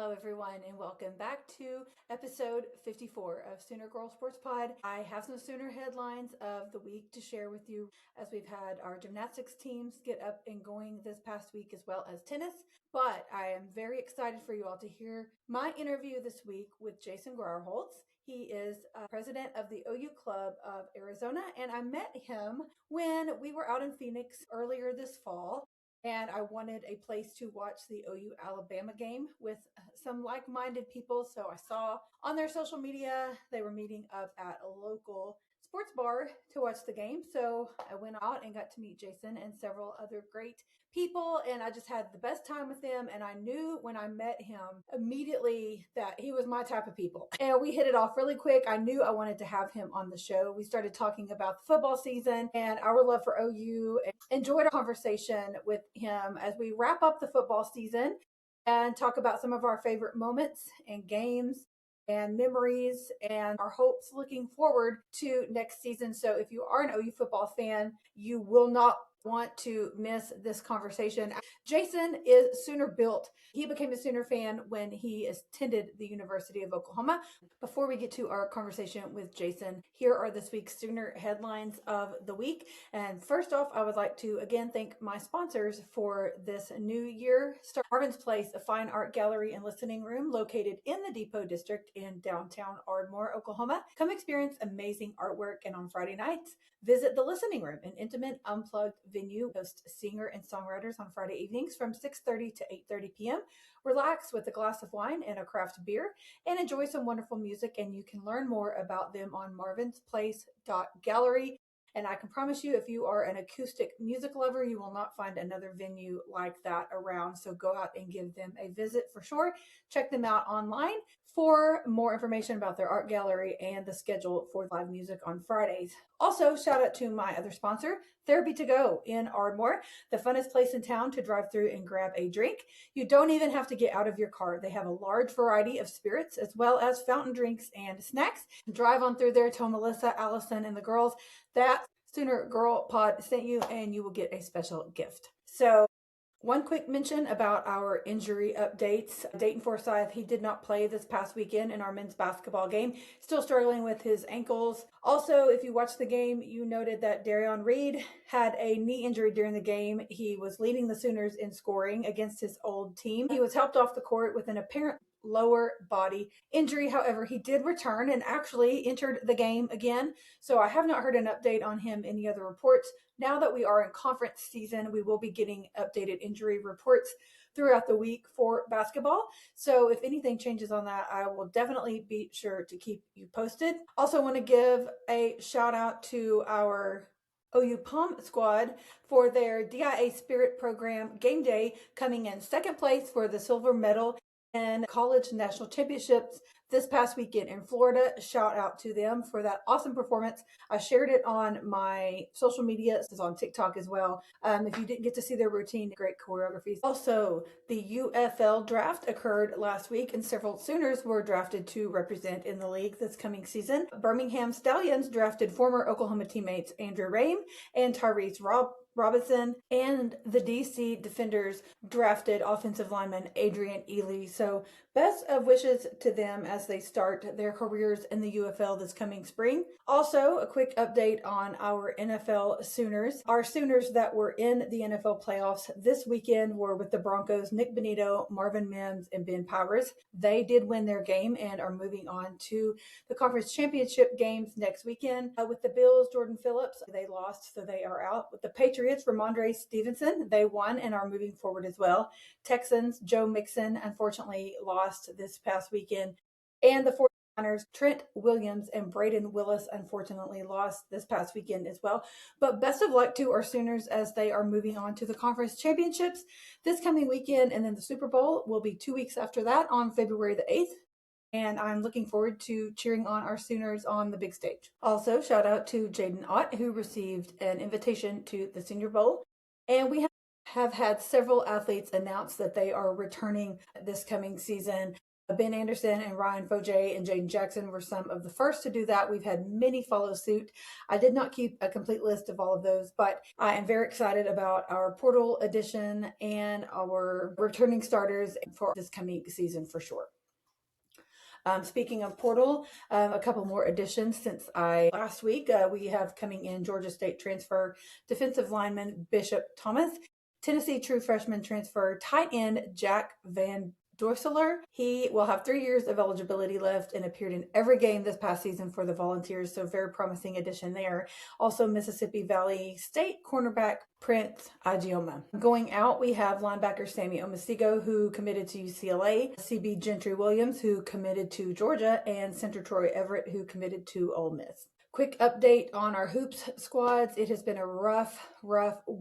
Hello, everyone, and welcome back to episode 54 of Sooner Girl Sports Pod. I have some Sooner headlines of the week to share with you as we've had our gymnastics teams get up and going this past week, as well as tennis. But I am very excited for you all to hear my interview this week with Jason Grauerholz. He is president of the OU Club of Arizona, and I met him when we were out in Phoenix earlier this fall. And I wanted a place to watch the OU Alabama game with some like-minded people. So I saw on their social media they were meeting up at a local sports bar to watch the game. So I went out and got to meet Jason and several other great people, and I just had the best time with them. And I knew when I met him immediately that he was my type of people, and we hit it off really quick. I knew I wanted to have him on the show. We started talking about the football season and our love for OU, and enjoyed our conversation with him as we wrap up the football season and talk about some of our favorite moments and games and memories and our hopes looking forward to next season. So if you are an OU football fan, you will not want to miss this conversation. Jason is Sooner built. He became a Sooner fan when he attended the University of Oklahoma. Before we get to our conversation with Jason, here are this week's Sooner headlines of the week. And first off, I would like to again thank my sponsors for this new year. Marvin's Place, a fine art gallery and listening room located in the Depot District in downtown Ardmore, Oklahoma. Come experience amazing artwork, and on Friday nights, visit the Listening Room, an intimate, unplugged venue. Host singer and songwriters on Friday evenings from 6:30 to 8:30 p.m. Relax with a glass of wine and a craft beer and enjoy some wonderful music. And you can learn more about them on marvinsplace.gallery. And I can promise you, if you are an acoustic music lover, you will not find another venue like that around. So go out and give them a visit for sure. Check them out online for more information about their art gallery and the schedule for live music on Fridays. Also, shout out to my other sponsor, Therapy to Go in Ardmore, the funnest place in town to drive through and grab a drink. You don't even have to get out of your car. They have a large variety of spirits as well as fountain drinks and snacks. Drive on through there, tell Melissa, Allison, and the girls that Sooner Girl Pod sent you, and you will get a special gift. So one quick mention about our injury updates. Dayton Forsyth, he did not play this past weekend in our men's basketball game. Still struggling with his ankles. Also, if you watched the game, you noted that Darion Reed had a knee injury during the game. He was leading the Sooners in scoring against his old team. He was helped off the court with an apparent lower body injury. However, he did return and actually entered the game again. So I have not heard an update on him. Any other reports? Now that we are in conference season, we will be getting updated injury reports throughout the week for basketball. So if anything changes on that, I will definitely be sure to keep you posted. Also want to give a shout out to our OU Pom Squad for their DIA Spirit Program game day, coming in second place for the silver medal and college national championships this past weekend in Florida. Shout out to them for that awesome performance. I shared it on my social media. This is on TikTok as well. If you didn't get to see their routine, great choreographies. Also, the UFL draft occurred last week, and several Sooners were drafted to represent in the league this coming season. Birmingham Stallions drafted former Oklahoma teammates Andrew Rame and Tyrese Robinson, and the DC Defenders drafted offensive lineman Adrian Ely. So best of wishes to them as they start their careers in the UFL this coming spring. Also, a quick update on our NFL Sooners. Our Sooners that were in the NFL playoffs this weekend were with the Broncos, Nick Bonito, Marvin Mims, and Ben Powers. They did win their game and are moving on to the conference championship games next weekend. With the Bills, Jordan Phillips, they lost, so they are out. With the Patriots, Ramondre Stevenson, they won and are moving forward as well. Texans, Joe Mixon, unfortunately lost this past weekend. And the 49ers, Trent Williams and Braden Willis, unfortunately lost this past weekend as well. But best of luck to our Sooners as they are moving on to the conference championships this coming weekend. And then the Super Bowl will be 2 weeks after that on February the 8th. And I'm looking forward to cheering on our Sooners on the big stage. Also, shout out to Jaden Ott, who received an invitation to the Senior Bowl. And we have had several athletes announce that they are returning this coming season. Ben Anderson and Ryan Foje and Jane Jackson were some of the first to do that. We've had many follow suit. I did not keep a complete list of all of those, but I am very excited about our Portal edition and our returning starters for this coming season for sure. Speaking of Portal, a couple more additions since last week. We have coming in Georgia State transfer defensive lineman Bishop Thomas, Tennessee true freshman transfer tight end Jack Van Dorselaar. He will have 3 years of eligibility left and appeared in every game this past season for the Volunteers, so very promising addition there. Also, Mississippi Valley State cornerback Prince Agioma. Going out, we have linebacker Sammy Omasigo, who committed to UCLA, CB Gentry Williams, who committed to Georgia, and center Troy Everett, who committed to Ole Miss. Quick update on our hoops squads. It has been a rough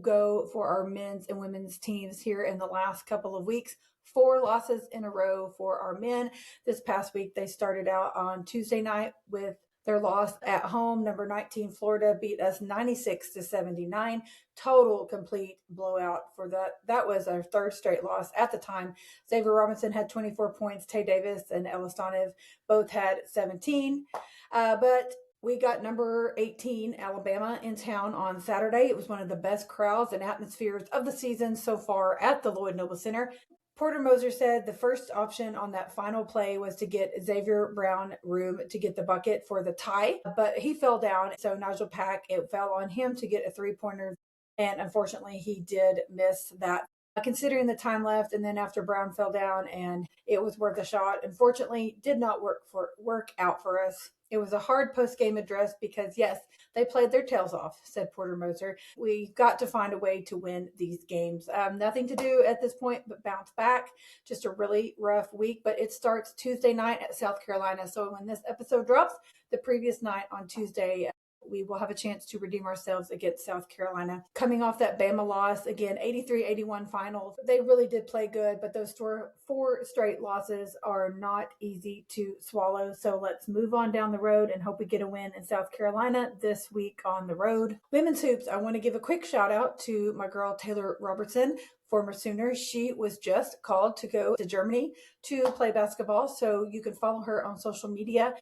go for our men's and women's teams here in the last couple of weeks. 4 losses in a row for our men. This past week, they started out on Tuesday night with their loss at home. Number 19, Florida beat us 96-79. Total complete blowout for that. That was our 3rd straight loss at the time. Xavier Robinson had 24 points. Tay Davis and Ellis Donev both had 17. But we got number 18, Alabama, in town on Saturday. It was one of the best crowds and atmospheres of the season so far at the Lloyd Noble Center. Porter Moser said the first option on that final play was to get Xavier Brown room to get the bucket for the tie, but he fell down. So Nigel Pack, it fell on him to get a 3-pointer, and unfortunately he did miss that. Considering the time left, and then after Brown fell down and it was worth a shot, unfortunately did not work out for us. It was a hard post-game address because, yes, they played their tails off, said Porter Moser. We've got to find a way to win these games. Nothing to do at this point but bounce back. Just a really rough week, but it starts Tuesday night at South Carolina. So when this episode drops, the previous night on Tuesday, we will have a chance to redeem ourselves against South Carolina. Coming off that Bama loss, again, 83-81 final. They really did play good, but those 4 straight losses are not easy to swallow. So let's move on down the road and hope we get a win in South Carolina this week on the road. Women's hoops, I want to give a quick shout out to my girl Taylor Robertson, former Sooner. She was just called to go to Germany to play basketball. So you can follow her on social media.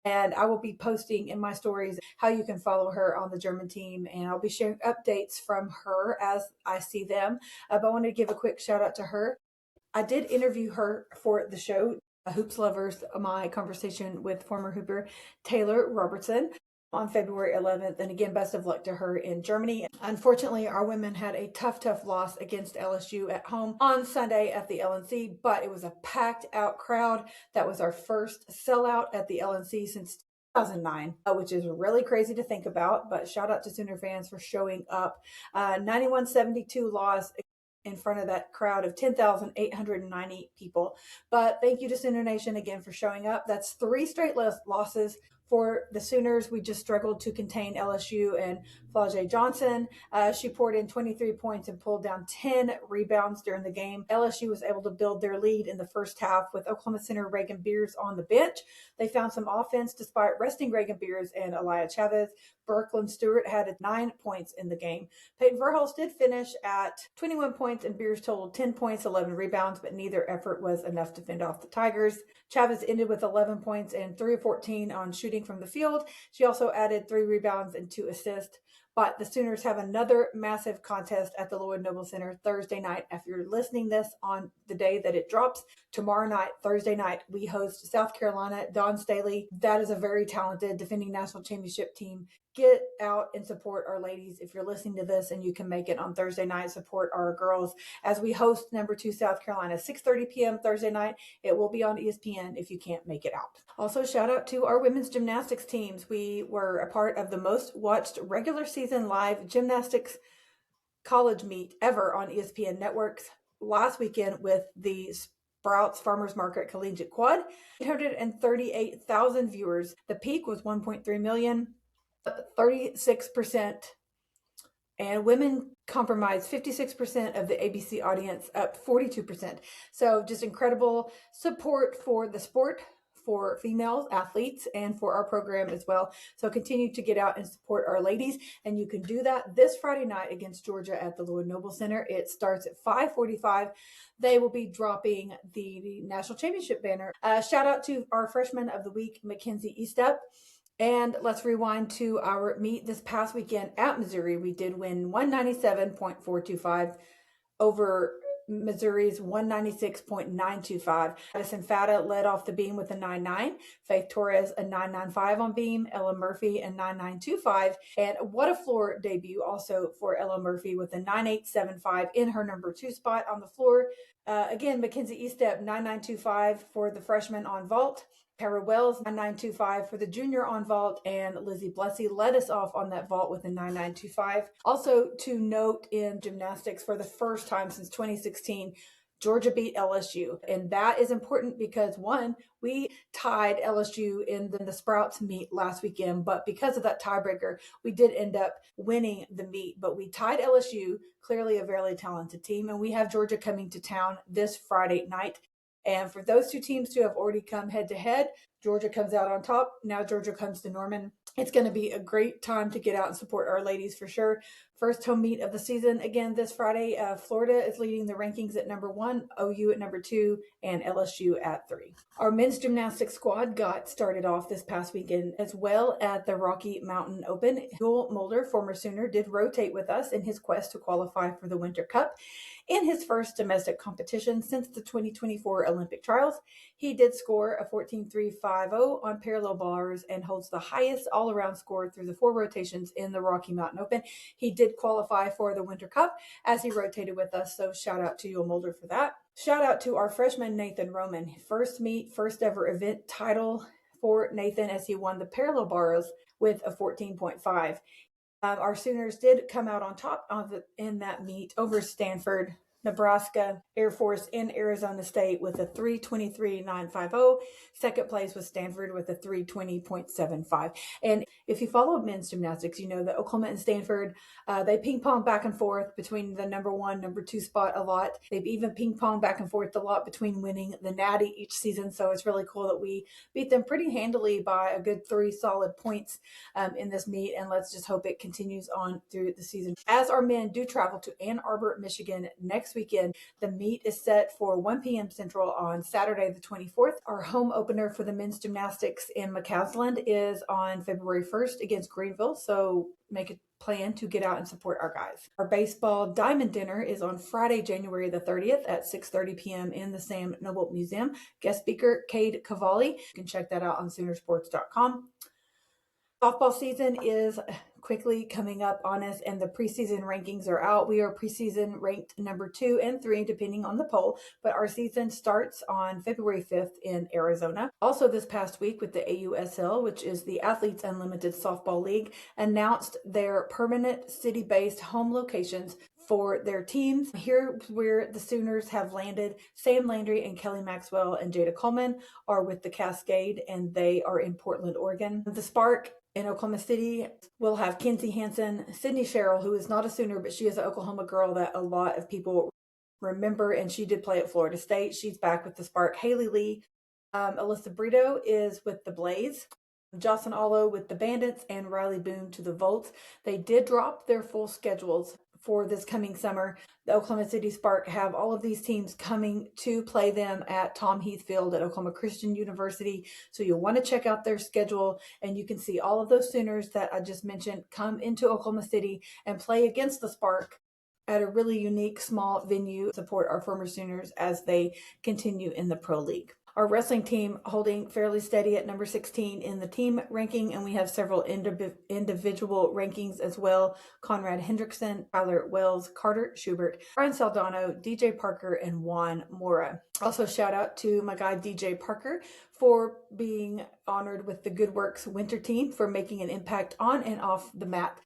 And I will be posting in my stories how you can follow her on the German team. And I'll be sharing updates from her as I see them. But I want to give a quick shout out to her. I did interview her for the show, Hoops Lovers, my conversation with former Hooper Taylor Robertson on February 11th. And again, best of luck to her in Germany. Unfortunately, our women had a tough loss against LSU at home on Sunday at the LNC, but it was a packed out crowd. That was our first sellout at the LNC since 2009, which is really crazy to think about, but shout out to Sooner fans for showing up. 91-72 loss in front of that crowd of 10,890 people. But thank you to Sooner Nation again for showing up. That's 3 straight losses for the Sooners. We just struggled to contain LSU and Flau'jae Johnson. She poured in 23 points and pulled down 10 rebounds during the game. LSU was able to build their lead in the first half with Oklahoma center Reagan Beers on the bench. They found some offense despite resting Reagan Beers and Elia Chavez. Brooklyn Stewart had 9 points in the game. Peyton Verhulst did finish at 21 points and Beers totaled 10 points, 11 rebounds, but neither effort was enough to fend off the Tigers. Chavez ended with 11 points and 3 of 14 on shooting from the field. She also added 3 rebounds and 2 assists. But the Sooners have another massive contest at the Lloyd Noble Center Thursday night. If you're listening this on the day that it drops, tomorrow night, Thursday night, we host South Carolina. Dawn Staley, that is a very talented defending national championship team. Get out and support our ladies. If you're listening to this and you can make it on Thursday night, support our girls as we host number 2 South Carolina, 6:30 p.m. Thursday night. It will be on ESPN if you can't make it out. Also, shout out to our women's gymnastics teams. We were a part of the most watched regular season live gymnastics college meet ever on ESPN networks last weekend with the Sprouts Farmers Market Collegiate Quad. 838,000 viewers. The peak was 1.3 million. 36%, and women comprised 56% of the ABC audience, up 42%. So just incredible support for the sport, for female athletes and for our program as well. So continue to get out and support our ladies. And you can do that this Friday night against Georgia at the Lloyd Noble Center. It starts at 5:45. They will be dropping the national championship banner. Shout out to our freshman of the week, Mackenzie Eastep. And let's rewind to our meet this past weekend at Missouri. We did win 197.425 over Missouri's 196.925. Addison Fata led off the beam with a 9.9. Faith Torres a 9.95 on beam. Ella Murphy a 9.925. And what a floor debut also for Ella Murphy with a 9.875 in her number 2 spot on the floor. Again, Mackenzie Eastep 9.925 for the freshman on vault. Tara Wells, 9.925 for the junior on vault, and Lizzie Blessy led us off on that vault with a 9.925. Also to note in gymnastics, for the first time since 2016, Georgia beat LSU. And that is important because, one, we tied LSU in the Sprouts meet last weekend, but because of that tiebreaker, we did end up winning the meet. But we tied LSU, clearly a very talented team, and we have Georgia coming to town this Friday night. And for those two teams to have already come head to head, Georgia comes out on top. Now Georgia comes to Norman. It's going to be a great time to get out and support our ladies for sure. First home meet of the season again this Friday. Florida is leading the rankings at number 1, OU at number 2, and LSU at 3. Our men's gymnastics squad got started off this past weekend as well at the Rocky Mountain Open. Joel Mulder, former Sooner, did rotate with us in his quest to qualify for the Winter Cup. In his first domestic competition since the 2024 Olympic trials, he did score a 14.350 on parallel bars and holds the highest all-around score through the 4 rotations in the Rocky Mountain Open. He did qualify for the Winter Cup as he rotated with us, so shout out to Joel Mulder for that. Shout out to our freshman Nathan Roman. First meet, first ever event title for Nathan as he won the parallel bars with a 14.5. Our Sooners did come out on top in that meet over Stanford, Nebraska, Air Force, and Arizona State with a 3:23.950. Second place was Stanford with a 3:20.75. And if you follow men's gymnastics, you know that Oklahoma and Stanford, they ping pong back and forth between the number 1, number 2 spot a lot. They've even ping pong back and forth a lot between winning the Natty each season. So it's really cool that we beat them pretty handily by a good 3 solid points in this meet. And let's just hope it continues on through the season. As our men do travel to Ann Arbor, Michigan next weekend, the meet is set for 1 p.m. Central on Saturday the 24th. Our home opener for the men's gymnastics in McCausland is on February 1st against Greenville, so make a plan to get out and support our guys. Our baseball diamond dinner is on Friday, January the 30th at 6:30 p.m. in the Sam Noble Museum. Guest speaker, Cade Cavalli. You can check that out on Soonersports.com. Softball season is quickly coming up on us, and the preseason rankings are out. We are preseason ranked number 2 and 3, depending on the poll, but our season starts on February 5th in Arizona. Also this past week with the AUSL, which is the Athletes Unlimited Softball League, announced their permanent city-based home locations for their teams. Here where the Sooners have landed, Sam Landry and Kelly Maxwell and Jada Coleman are with the Cascade, and they are in Portland, Oregon. The Spark in Oklahoma City, we'll have Kinsey Hansen, Sydney Sherrill, who is not a Sooner, but she is an Oklahoma girl that a lot of people remember, and she did play at Florida State. She's back with the Spark. Haley Lee, Alyssa Brito is with the Blaze. Jocelyn Allo with the Bandits, and Riley Boone to the Volts. They did drop their full schedules for this coming summer. The Oklahoma City Spark have all of these teams coming to play them at Tom Heath Field at Oklahoma Christian University. So you'll want to check out their schedule, and you can see all of those Sooners that I just mentioned come into Oklahoma City and play against the Spark at a really unique small venue. Support our former Sooners as they continue in the Pro League. Our wrestling team holding fairly steady at number 16 in the team ranking, and we have several individual rankings as well. Conrad Hendrickson, Tyler Wells, Carter Schubert, Brian Saldano, DJ Parker, and Juan Mora. Also shout out to my guy DJ Parker for being honored with the Good Works Winter Team for making an impact on and off the mat.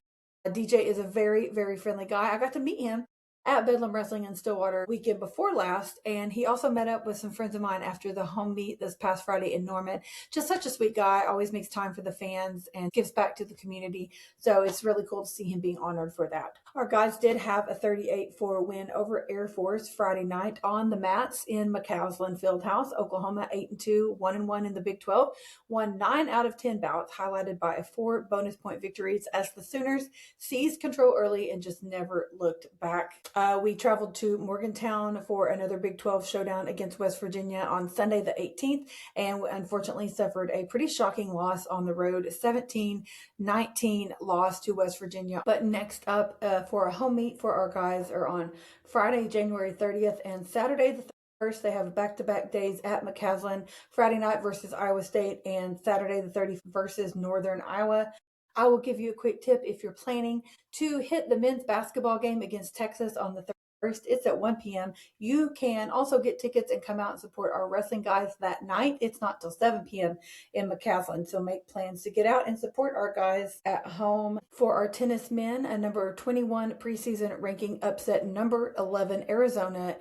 DJ is a very, very friendly guy. I got to meet him at Bedlam Wrestling in Stillwater weekend before last. And he also met up with some friends of mine after the home meet this past Friday in Norman. Just such a sweet guy, always makes time for the fans and gives back to the community. So it's really cool to see him being honored for that. Our guys did have a 38-4 win over Air Force Friday night on the mats in McCausland Fieldhouse, Oklahoma. 8-2, 1-1 in the Big 12, won 9 out of 10 bouts, highlighted by 4 bonus point victories as the Sooners seized control early and just never looked back. We traveled to Morgantown for another Big 12 showdown against West Virginia on Sunday the 18th, and unfortunately suffered a pretty shocking loss on the road, 17-19 loss to West Virginia. But next up for a home meet for our guys are on Friday, January 30th and Saturday the 1st. They have back-to-back days at McCausland, Friday night versus Iowa State and Saturday the 30th versus Northern Iowa. I will give you a quick tip if you're planning to hit the men's basketball game against Texas on the 1st. It's at 1 p.m. You can also get tickets and come out and support our wrestling guys that night. It's not till 7 p.m. in McCausland, so make plans to get out and support our guys at home. For our tennis men, a number 21 preseason ranking upset number 11 Arizona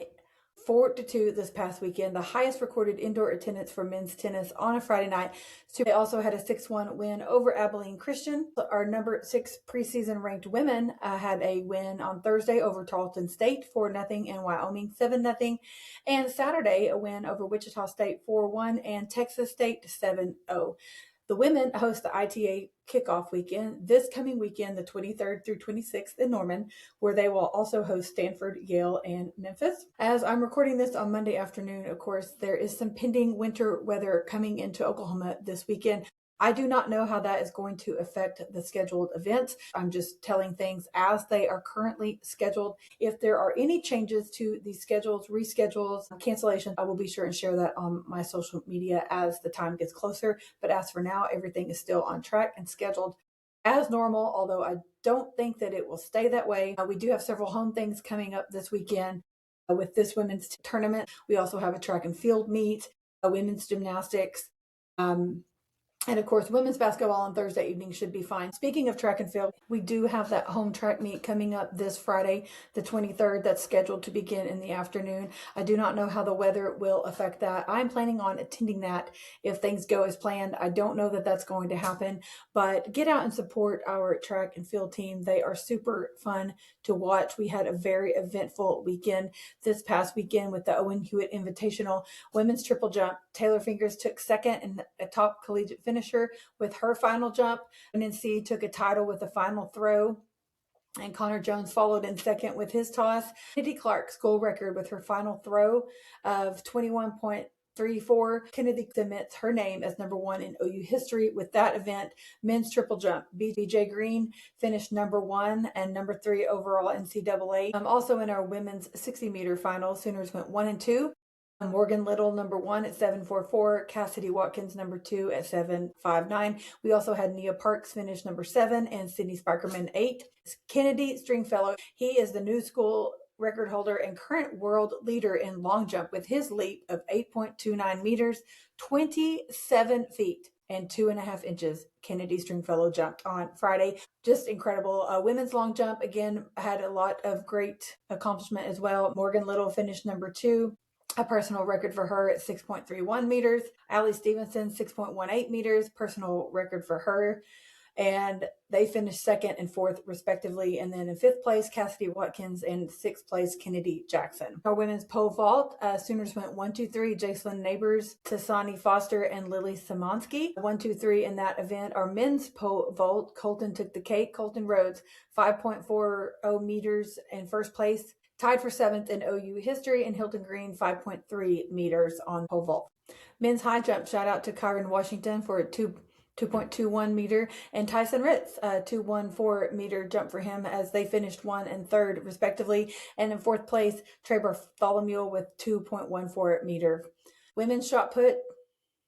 4-2 this past weekend, the highest recorded indoor attendance for men's tennis on a Friday night. So they also had a 6-1 win over Abilene Christian. Our number 6 preseason ranked women had a win on Thursday over Tarleton State 4-0 and Wyoming 7-0. And Saturday, a win over Wichita State 4-1 and Texas State 7-0. The women host the ITA kickoff weekend this coming weekend, the 23rd through 26th in Norman, where they will also host Stanford, Yale, and Memphis. As I'm recording this on Monday afternoon, of course, there is some pending winter weather coming into Oklahoma this weekend. I do not know how that is going to affect the scheduled events. I'm just telling things as they are currently scheduled. If there are any changes to the schedules, reschedules, cancellations, I will be sure and share that on my social media as the time gets closer. But as for now, everything is still on track and scheduled as normal, although I don't think that it will stay that way. We do have several home things coming up this weekend with this women's tournament. We also have a track and field meet, women's gymnastics, and of course, women's basketball on Thursday evening should be fine. Speaking of track and field, we do have that home track meet coming up this Friday, the 23rd, that's scheduled to begin in the afternoon. I do not know how the weather will affect that. I'm planning on attending that if things go as planned. I don't know that that's going to happen, but get out and support our track and field team. They are super fun to watch. We had a very eventful weekend this past weekend with the Owen Hewitt Invitational women's triple jump. Taylor Fingers took second and a top collegiate finisher with her final jump. NC took a title with the final throw, and Connor Jones followed in second with his toss. Kennedy Clark, school record with her final throw of 21.34. Kennedy cements her name as number 1 in OU history with that event. Men's triple jump, BJ Green finished number 1 and number 3 overall NCAA. Also in our women's 60-meter final, Sooners went 1-2. Morgan Little, number 1 at 7.44. Cassidy Watkins, number 2 at 7.59. We also had Nia Parks finish number 7 and Sydney Spikerman 8. Kennedy Stringfellow, he is the new school record holder and current world leader in long jump with his leap of 8.29 meters, 27 feet and 2.5 inches. Kennedy Stringfellow jumped on Friday. Just incredible. Women's long jump, again, had a lot of great accomplishment as well. Morgan Little finished number 2. A personal record for her at 6.31 meters. Allie Stevenson, 6.18 meters, personal record for her. And they finished 2nd and 4th, respectively. And then in 5th place, Cassidy Watkins, and 6th place, Kennedy Jackson. Our women's pole vault, Sooners went 1-2-3, Jacelyn Neighbors, Tasani Foster, and Lily Samansky. 1-2-3 in that event. Our men's pole vault, Colton took the cake. Colton Rhodes, 5.40 meters in 1st place. Tied for 7th in OU history, and Hilton Green 5.3 meters on pole vault. Men's high jump, shout out to Kyron Washington for a 2.21 meter, and Tyson Ritz, 2.14 meter jump for him as they finished 1 and 3rd respectively. And in 4th place, Trey Bartholomew with 2.14 meter. Women's shot put,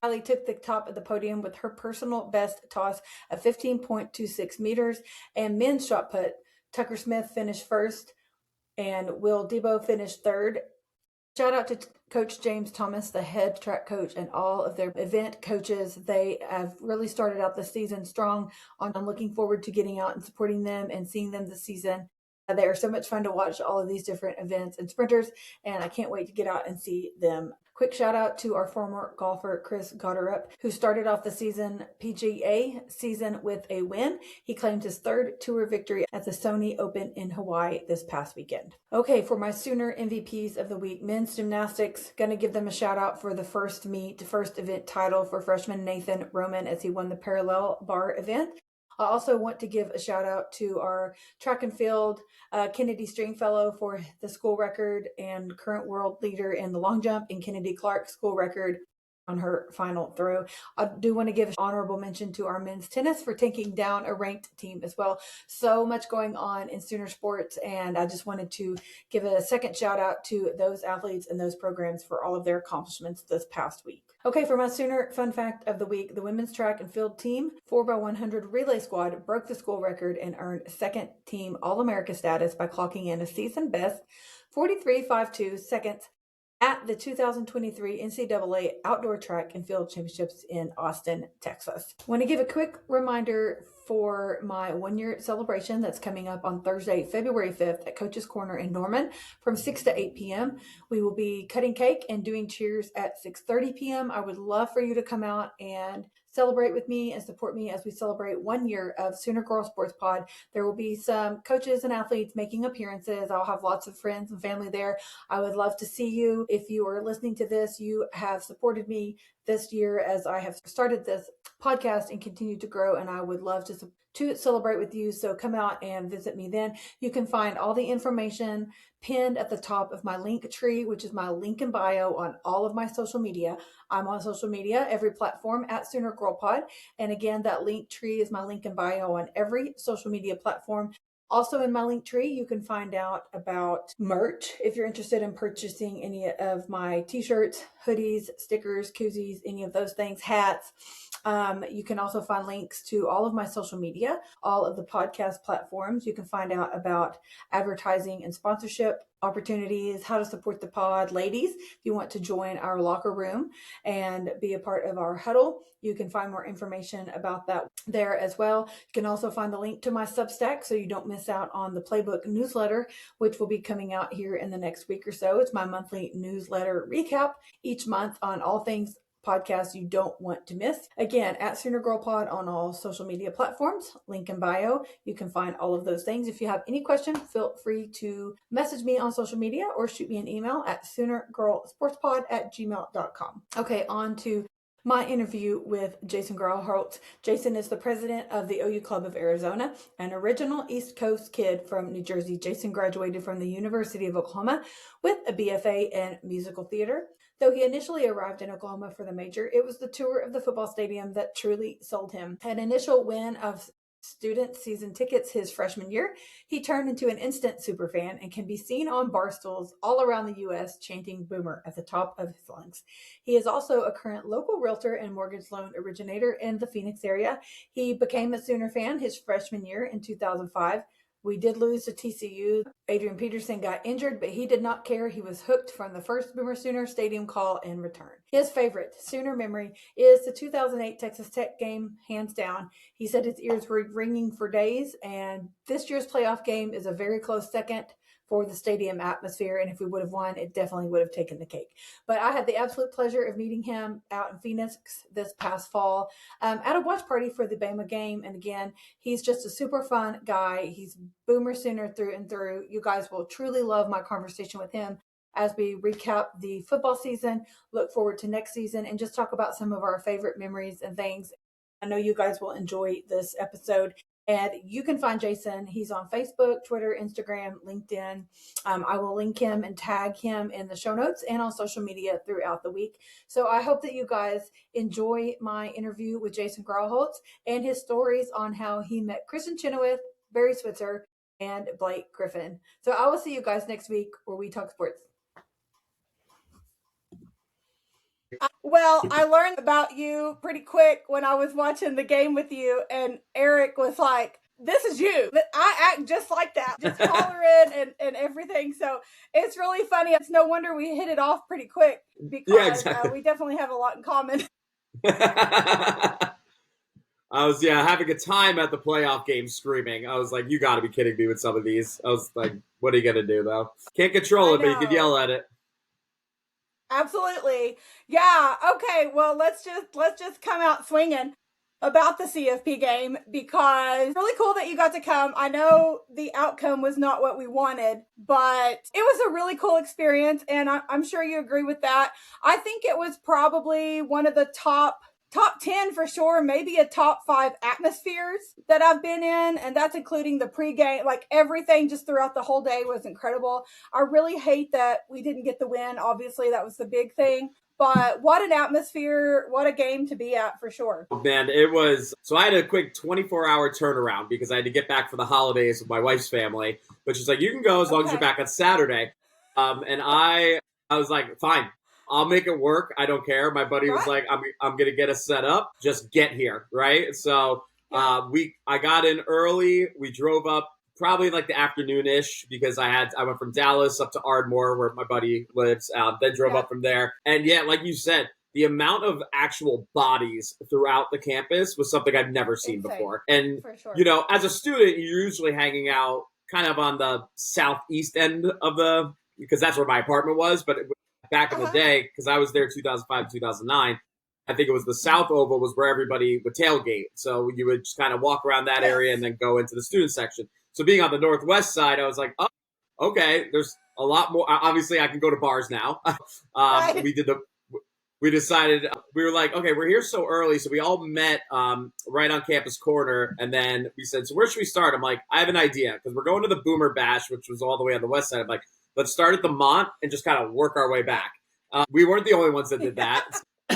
Allie took the top of the podium with her personal best toss of 15.26 meters. And men's shot put, Tucker Smith finished 1st. And Will Debo finished 3rd. Shout out to Coach James Thomas, the head track coach, and all of their event coaches. They have really started out the season strong. I'm looking forward to getting out and supporting them and seeing them this season. They are so much fun to watch, all of these different events and sprinters, and I can't wait to get out and see them. Quick shout out to our former golfer, Chris Gotterup, who started off the PGA season with a win. He claimed his third tour victory at the Sony Open in Hawaii this past weekend. Okay, for my Sooner MVPs of the week, men's gymnastics, gonna give them a shout out for the first event title for freshman Nathan Roman as he won the parallel bar event. I also want to give a shout out to our track and field Kennedy Stringfellow for the school record and current world leader in the long jump, and Kennedy Clark school record on her final throw. I do want to give an honorable mention to our men's tennis for taking down a ranked team as well. So much going on in Sooner sports, and I just wanted to give a second shout out to those athletes and those programs for all of their accomplishments this past week. Okay, for my Sooner fun fact of the week, the women's track and field team 4x100 relay squad broke the school record and earned second team All-America status by clocking in a season best 43.52 seconds at the 2023 NCAA Outdoor Track and Field Championships in Austin, Texas. I want to give a quick reminder for my 1-year celebration that's coming up on Thursday, February 5th at Coach's Corner in Norman from 6 to 8 p.m. We will be cutting cake and doing cheers at 6:30 p.m. I would love for you to come out and celebrate with me and support me as we celebrate 1 year of Sooner Girl Sports Pod. There will be some coaches and athletes making appearances. I'll have lots of friends and family there. I would love to see you. If you are listening to this, you have supported me this year as I have started this podcast and continue to grow, and I would love to celebrate with you. So come out and visit me then. You can find all the information pinned at the top of my link tree, which is my link in bio on all of my social media. I'm on social media, every platform at Sooner Girl Pod. And again, that link tree is my link in bio on every social media platform. Also in my link tree, you can find out about merch if you're interested in purchasing any of my t-shirts, hoodies, stickers, koozies, any of those things, hats. You can also find links to all of my social media, all of the podcast platforms. You can find out about advertising and sponsorship opportunities, how to support the pod. Ladies, if you want to join our locker room and be a part of our huddle, you can find more information about that there as well. You can also find the link to my Substack so you don't miss out on the Playbook newsletter, which will be coming out here in the next week or so. It's my monthly newsletter recap each month on all things podcast you don't want to miss. Again, at Sooner Girl Pod on all social media platforms, link in bio. You can find all of those things. If you have any questions, feel free to message me on social media or shoot me an email at soonergirlsportspod@gmail.com. Okay, on to my interview with Jason Grauerholz. Jason is the president of the OU Club of Arizona, an original East Coast kid from New Jersey. Jason graduated from the University of Oklahoma with a BFA in musical theater. Though he initially arrived in Oklahoma for the major, it was the tour of the football stadium that truly sold him. An initial win of student season tickets his freshman year, he turned into an instant superfan and can be seen on barstools all around the U.S. chanting Boomer at the top of his lungs. He is also a current local realtor and mortgage loan originator in the Phoenix area. He became a Sooner fan his freshman year in 2005. We did lose to TCU. Adrian Peterson got injured, but he did not care. He was hooked from the first Boomer Sooner stadium call and return. His favorite Sooner memory is the 2008 Texas Tech game, hands down. He said his ears were ringing for days, and this year's playoff game is a very close second for the stadium atmosphere, and if we would have won, it definitely would have taken the cake. But I had the absolute pleasure of meeting him out in Phoenix this past fall at a watch party for the Bama game, and again, he's just a super fun guy. He's Boomer Sooner through and through. You guys will truly love my conversation with him as we recap the football season, look forward to next season, and just talk about some of our favorite memories and things. I know you guys will enjoy this episode. And you can find Jason. He's on Facebook, Twitter, Instagram, LinkedIn. I will link him and tag him in the show notes and on social media throughout the week. So I hope that you guys enjoy my interview with Jason Grauerholz and his stories on how he met Kristen Chenoweth, Barry Switzer, and Blake Griffin. So I will see you guys next week where we talk sports. Well, I learned about you pretty quick when I was watching the game with you, and Eric was like, this is you. I act just like that, just hollering and everything. So it's really funny. It's no wonder we hit it off pretty quick because we definitely have a lot in common. I was having a time at the playoff game screaming. I was like, you got to be kidding me with some of these. I was like, what are you gonna do though? Can't control I it, but you can know. yell at it. Absolutely. Yeah. Okay. Well, let's just come out swinging about the CFP game because really cool that you got to come. I know the outcome was not what we wanted, but it was a really cool experience, and I'm sure you agree with that. I think it was probably one of the top 10 for sure, maybe a top 5 atmospheres that I've been in, and that's including the pregame. Like everything just throughout the whole day was incredible. I really hate that we didn't get the win. Obviously, that was the big thing. But what an atmosphere, what a game to be at for sure. Oh, man, it was. So I had a quick 24-hour turnaround because I had to get back for the holidays with my wife's family. But she's like, you can go as long as you're Okay. back on Saturday. And I was like, fine, I'll make it work. I don't care. My buddy was Right? like, I'm gonna get us set up. Just get here, right? So Yeah. I got in early. We drove up probably like the afternoon ish because I went from Dallas up to Ardmore where my buddy lives. Then drove Yeah. up from there. And yeah, like you said, the amount of actual bodies throughout the campus was something I've never seen Insane. before. And For sure. as a student, you're usually hanging out kind of on the southeast end of because that's where my apartment was. But back in the Uh-huh. day, because I was there 2005, 2009, I think it was the South Oval was where everybody would tailgate. So you would just kind of walk around that Yes. area and then go into the student section. So being on the northwest side, I was like, oh, okay, there's a lot more. Obviously, I can go to bars now. Right. We decided we were like, okay, we're here so early, so we all met right on campus corner, and then we said, so where should we start? I'm like, I have an idea because we're going to the Boomer Bash, which was all the way on the west side. I'm like, let's start at the Mont and just kind of work our way back. We weren't the only ones that did that.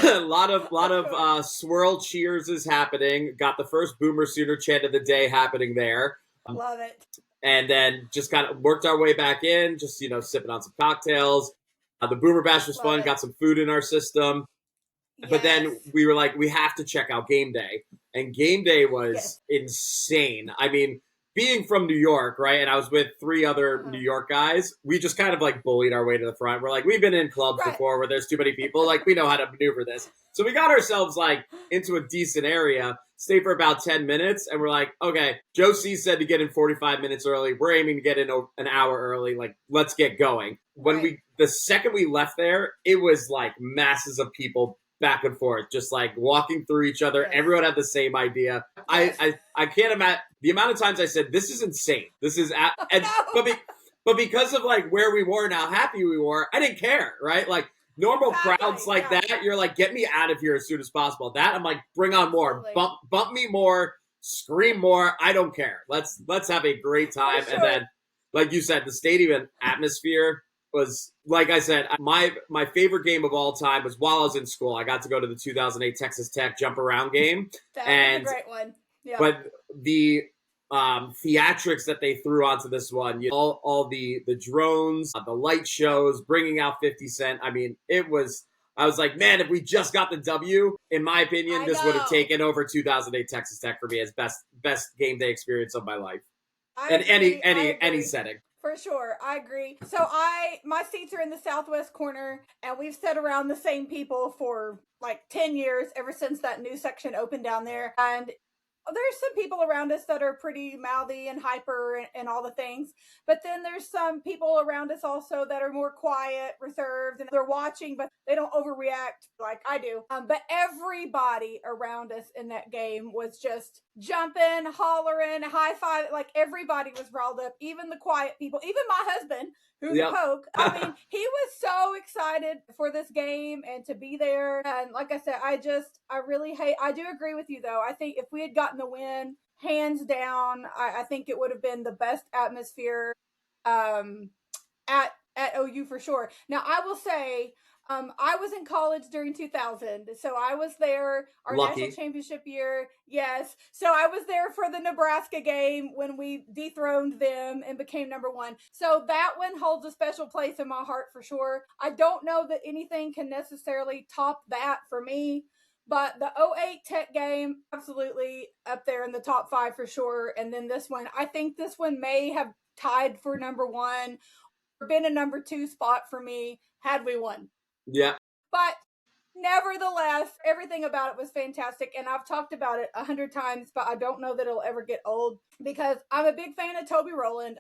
a lot of swirl cheers is happening. Got the first Boomer Sooner chant of the day happening there. Love it. And then just kind of worked our way back in, just sipping on some cocktails. The Boomer Bash was Love fun. it. Got some food in our system. But Yes. then we were like, we have to check out game day. And game day Yes. was insane. I mean, being from New York, right? And I was with 3 other Uh-huh. New York guys. We just kind of like bullied our way to the front. We're like, we've been in clubs Right. before where there's too many people. Like, we know how to maneuver this. So we got ourselves like into a decent area, stayed for about 10 minutes. And we're like, okay, Joe C said to get in 45 minutes early. We're aiming to get in an hour early. Like, let's get going. Right. The second we left there, it was like masses of people back and forth, just like walking through each other. Yes. Everyone had the same idea. Yes. I can't imagine the amount of times I said, this is insane. This is, No. but because of like where we were and how happy we were, I didn't care, right? Like normal Exactly, crowds like yeah. that, you're like, get me out of here as soon as possible. That I'm like, bring on more, Absolutely. bump me more, scream more. I don't care. Let's have a great time. For And sure. then, like you said, the stadium atmosphere was, like I said, my favorite game of all time was while I was in school. I got to go to the 2008 Texas Tech jump around game. That And was a great one. Yeah. but the theatrics that they threw onto this one, all the drones, the light shows, bringing out 50 Cent. I mean, I was like, man, if we just got the W, in my opinion, I this would have know. taken over 2008 Texas Tech for me as best game day experience of my life. I And agree. I any agree. setting. For sure, I agree. So my seats are in the southwest corner, and we've sat around the same people for like 10 years, ever since that new section opened down there. And there's some people around us that are pretty mouthy and hyper and all the things. But then there's some people around us also that are more quiet, reserved, and they're watching, but they don't overreact like I do. But everybody around us in that game was just jumping, hollering, high five. Like everybody was riled up, even the quiet people, even my husband, who's Yep. a poke. I mean, he was so excited for this game and to be there. And like I said, I do agree with you though. I think if we had gotten the win, hands down, I think it would have been the best atmosphere at OU for sure. Now I will say, I was in college during 2000, so I was there our Lucky. national championship year. Yes, so I was there for the Nebraska game when we dethroned them and became number 1. So that one holds a special place in my heart for sure. I don't know that anything can necessarily top that for me. But the 08 Tech game, absolutely up there in the top 5 for sure. And then this one, I think this one may have tied for number 1 or been a number 2 spot for me had we won. Yeah. But Nevertheless, everything about it was fantastic, and I've talked about it 100 times, but I don't know that it'll ever get old because I'm a big fan of Toby Rowland.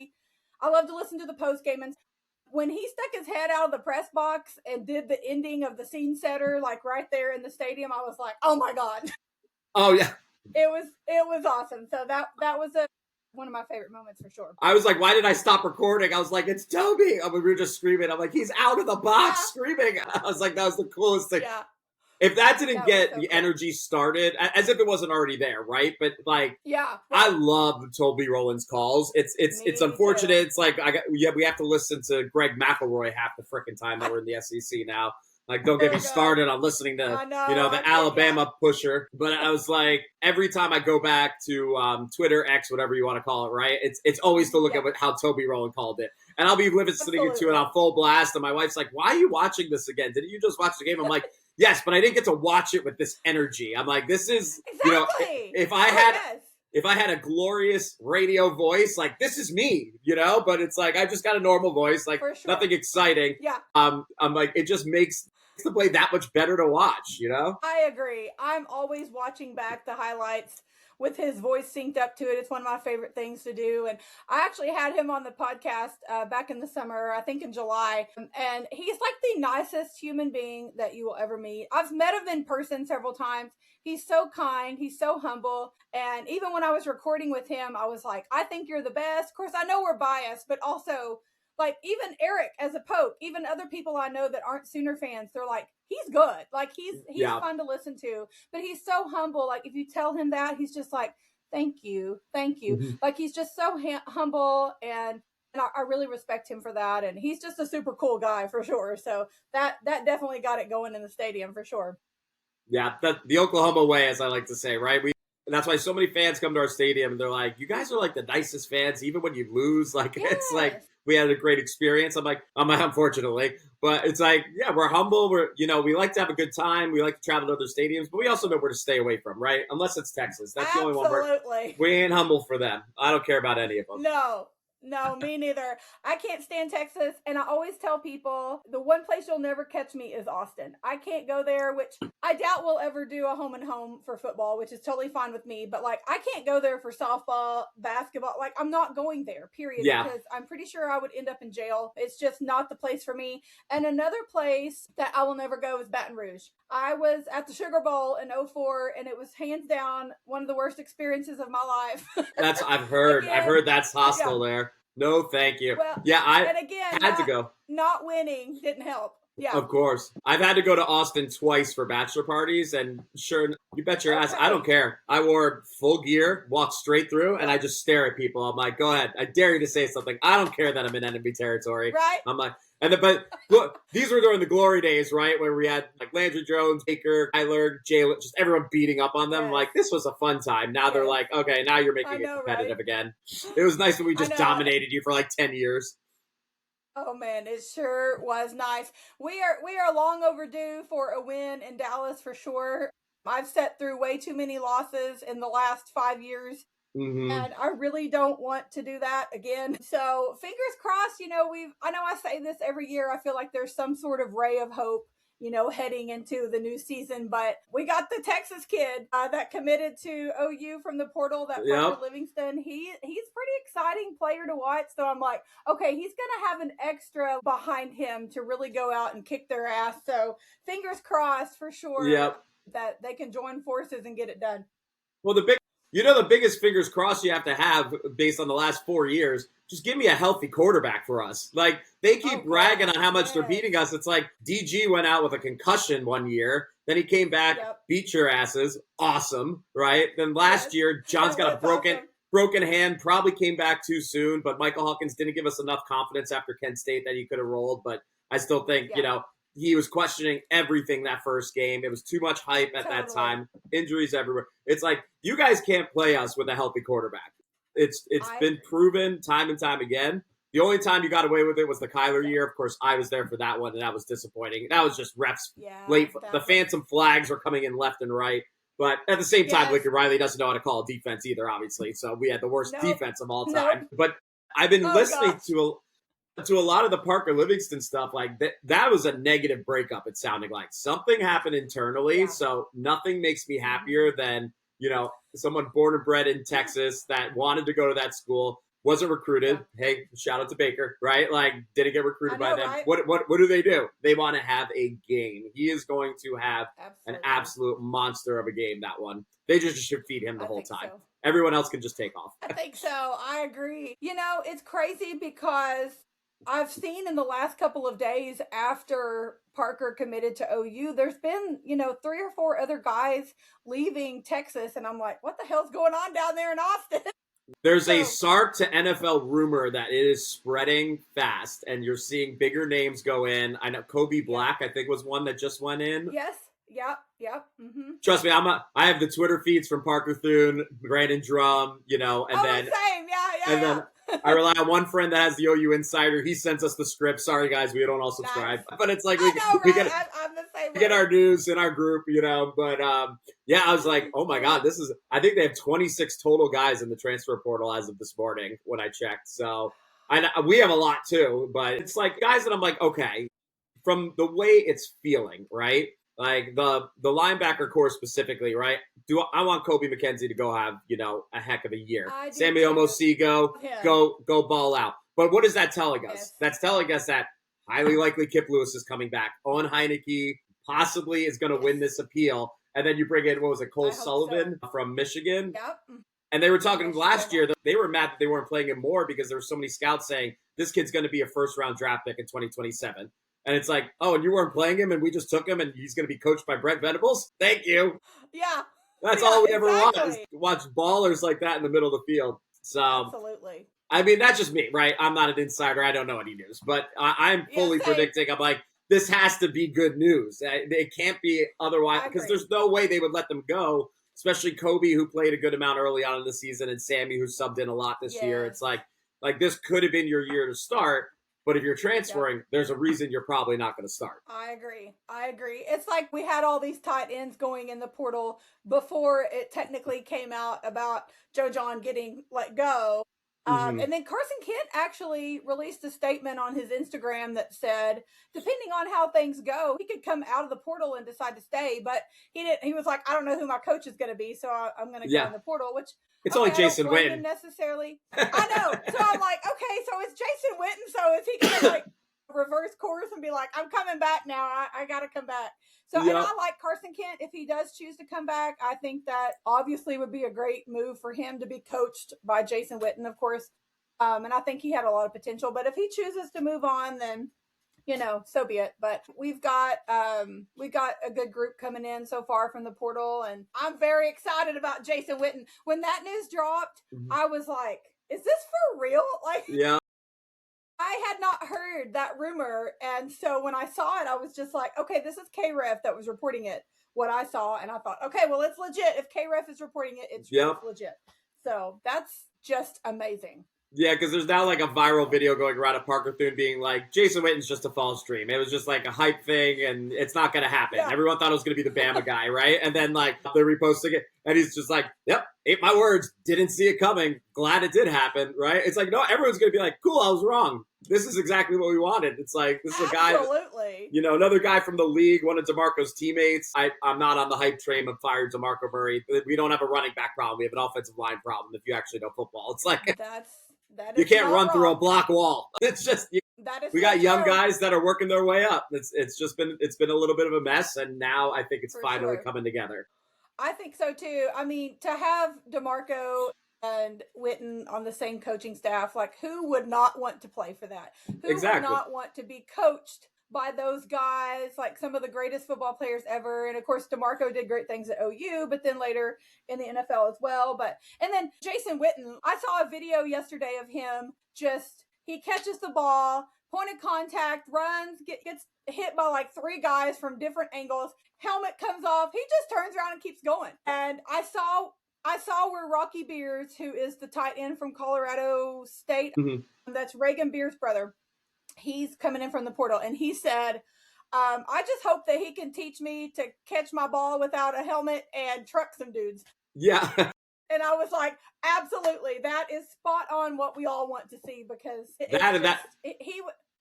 I love to listen to the post game, and when he stuck his head out of the press box and did the ending of the scene setter, like right there in the stadium, I was like, "Oh my god!" Oh yeah, it was awesome. So that was one of my favorite moments for sure. I was like, why did I stop recording? I was like, it's Toby. I mean, we were just screaming. I'm like, he's out of the box screaming. I was like, that was the coolest thing. Yeah. If that didn't get so the cool. energy started, as if it wasn't already there, right? But like, I love Toby Rowland's calls. It's unfortunate. Too. It's like we have to listen to Greg McElroy half the freaking time that we're in the SEC now. Like, don't get me started on listening to the Alabama pusher. But I was like, every time I go back to Twitter, X, whatever you want to call it, right? It's always to look at how Toby Rowland called it. And I'll be listening to it on full blast. And my wife's like, why are you watching this again? Didn't you just watch the game? I'm like, yes, but I didn't get to watch it with this energy. I'm like, this is, if I had a glorious radio voice, like, this is me, but it's like, I just got a normal voice, like nothing exciting. Yeah. I'm like, it just makes the play that much better to watch, I agree. I'm always watching back the highlights with his voice synced up to it. It's one of my favorite things to do. And I actually had him on the podcast back in the summer, I think in July. And he's like the nicest human being that you will ever meet. I've met him in person several times. He's so kind. He's so humble. And even when I was recording with him, I was like, I think you're the best. Of course, I know we're biased, but also, like, even Eric as a Pope, even other people I know that aren't Sooner fans, they're like, he's good. Like, he's fun to listen to. But he's so humble. Like, if you tell him that, he's just like, thank you. Mm-hmm. Like, he's just so humble, and I really respect him for that. And he's just a super cool guy for sure. So that definitely got it going in the stadium for sure. Yeah, the Oklahoma way, as I like to say, right? And that's why so many fans come to our stadium and they're like, you guys are like the nicest fans, even when you lose. Like, It's like, we had a great experience. I'm like, unfortunately, but it's like, yeah, we're humble. We're, we like to have a good time. We like to travel to other stadiums, but we also know where to stay away from, right? Unless it's Texas. That's the only one we ain't humble for them. I don't care about any of them. No, me neither. I can't stand Texas, and I always tell people the one place you'll never catch me is Austin. I can't go there, which I doubt we'll ever do a home and home for football, which is totally fine with me. But like, I can't go there for softball, basketball. Like, I'm not going there, period. Yeah. Because I'm pretty sure I would end up in jail. It's just not the place for me. And another place that I will never go is Baton Rouge. I was at the Sugar Bowl in 2004, and it was hands down one of the worst experiences of my life. I've heard that's hostile there. No, thank you. Well, I had to go. Not winning didn't help. Yeah. Of course. I've had to go to Austin twice for bachelor parties, and sure, you bet your ass, I don't care. I wore full gear, walked straight through, and I just stare at people. I'm like, go ahead. I dare you to say something. I don't care that I'm in enemy territory. Right. I'm like, but look, these were during the glory days, right? Where we had like Landry Jones, Baker, Kyler, Jalen, just everyone beating up on them. Yes. Like, this was a fun time. Now they're like, okay, now you're making it competitive again. It was nice when we just dominated you for like 10 years. Oh man, it sure was nice. We are long overdue for a win in Dallas for sure. I've sat through way too many losses in the last 5 years. Mm-hmm. And I really don't want to do that again. So fingers crossed, I know I say this every year. I feel like there's some sort of ray of hope, heading into the new season. But we got the Texas kid that committed to OU from the portal, that Parker Livingston. He's pretty exciting player to watch. So I'm like, okay, he's going to have an extra behind him to really go out and kick their ass. So fingers crossed for sure that they can join forces and get it done. Well, the biggest fingers crossed you have to have based on the last 4 years, just give me a healthy quarterback for us. Like, they keep bragging on how much they're beating us. It's like DG went out with a concussion 1 year. Then he came back, beat your asses. Awesome, right? Then last year, John's got a broken hand, probably came back too soon. But Michael Hawkins didn't give us enough confidence after Kent State that he could have rolled. But I still think, he was questioning everything that first game. It was too much hype at that time. Injuries everywhere. It's like, you guys can't play us with a healthy quarterback. It's been proven time and time again. The only time you got away with it was the Kyler year. Of course, I was there for that one, and that was disappointing. That was just refs late. The phantom flags were coming in left and right. But at the same time, Lincoln Riley doesn't know how to call a defense either, obviously. So we had the worst defense of all time. But I've been listening to To a lot of the Parker Livingston stuff, like that was a negative breakup. It sounded like something happened internally. Yeah. So nothing makes me happier than, someone born and bred in Texas that wanted to go to that school, wasn't recruited. Yeah. Hey, shout out to Baker, right? Like didn't get recruited by them. Right? What do? They want to have a game. He is going to have an absolute monster of a game, that one. They just should feed him the whole time. So. Everyone else can just take off. I think so. I agree. It's crazy because I've seen in the last couple of days after Parker committed to OU, there's been, 3 or 4 other guys leaving Texas. And I'm like, what the hell's going on down there in Austin? There's a Sark to NFL rumor that it is spreading fast, and you're seeing bigger names go in. I know Kobe Black, I think, was one that just went in. Yes. Yep. Mm-hmm. Trust me, I have the Twitter feeds from Parker Thune, Brandon Drum, and then same. Yeah. Then I rely on one friend that has the OU Insider. He sends us the script. Sorry, guys, we don't all subscribe, but it's like we get I'm the same we get our news in our group, But yeah, I was like, oh my god, this is. I think they have 26 total guys in the transfer portal as of this morning when I checked. So we have a lot too, but it's like guys that I'm like, okay, from the way it's feeling, right? Like the linebacker core specifically, right? I want Kobe McKenzie to go have, a heck of a year. Sammy Omosigo, go ball out. But what is that telling us? Yes. That's telling us that highly likely Kip Lewis is coming back. Owen Heineke possibly is going to win this appeal. And then you bring in, Cole Sullivan from Michigan? Yep. And they were talking last year that they were mad that they weren't playing him more because there were so many scouts saying this kid's going to be a first-round draft pick in 2027. And it's like, oh, and you weren't playing him, and we just took him, and he's going to be coached by Brent Venables? Thank you. Yeah. That's all we ever want is watch ballers like that in the middle of the field. So, absolutely. I mean, that's just me, right? I'm not an insider. I don't know any news. But I'm fully predicting. I'm like, this has to be good news. It can't be otherwise because there's no way they would let them go, especially Kobe, who played a good amount early on in the season, and Sammy, who subbed in a lot this year. It's like this could have been your year to start. But if you're transferring, there's a reason you're probably not going to start. I agree. It's like we had all these tight ends going in the portal before it technically came out about Joe John getting let go. And then Carson Kent actually released a statement on his Instagram that said, depending on how things go, he could come out of the portal and decide to stay. But he didn't. He was like, I don't know who my coach is going to be, so I'm going to go in the portal, which it's only Jason Witten. Necessarily. I know. So I'm like, okay, so it's Jason Witten. So is he going to like reverse course and be like, I'm coming back now. I got to come back. So and I like Carson Kent. If he does choose to come back, I think that obviously would be a great move for him to be coached by Jason Witten, of course. And I think he had a lot of potential. But if he chooses to move on, then so be it. But we've got a good group coming in so far from the portal, and I'm very excited about Jason Witten. When that news dropped, I was like, "Is this for real?" Like, yeah. I had not heard that rumor, and so when I saw it, I was just like, "Okay, this is KREF that was reporting it." What I saw, and I thought, "Okay, well, it's legit. If KREF is reporting it, it's legit." So that's just amazing. Yeah, because there's now like a viral video going around of Parker Thune being like, Jason Witten's just a false dream. It was just like a hype thing, and it's not going to happen. Yeah. Everyone thought it was going to be the Bama guy, right? And then like they're reposting it, and he's just like, yep, ate my words, didn't see it coming, glad it did happen, right? It's like, no, everyone's going to be like, cool, I was wrong. This is exactly what we wanted. It's like, this is a guy, another guy from the league, one of DeMarco's teammates. I'm not on the hype train of fired DeMarco Murray. We don't have a running back problem. We have an offensive line problem if you actually know football. It's like, you can't run through a block wall. It's just we got young guys that are working their way up. It's been a little bit of a mess, and now I think it's finally coming together. I think so too. I mean, to have DeMarco and Witten on the same coaching staff, like who would not want to play for that? Who would not want to be coached by those guys, like some of the greatest football players ever? And of course, DeMarco did great things at OU, but then later in the NFL as well. And then Jason Witten, I saw a video yesterday of him he catches the ball, point of contact, runs, gets hit by like 3 guys from different angles, helmet comes off, he just turns around and keeps going. And I saw where Rocky Beers, who is the tight end from Colorado State, that's Reagan Beers' brother, he's coming in from the portal, and he said, I just hope that he can teach me to catch my ball without a helmet and truck some dudes. Yeah. And I was like, absolutely, that is spot on what we all want to see, because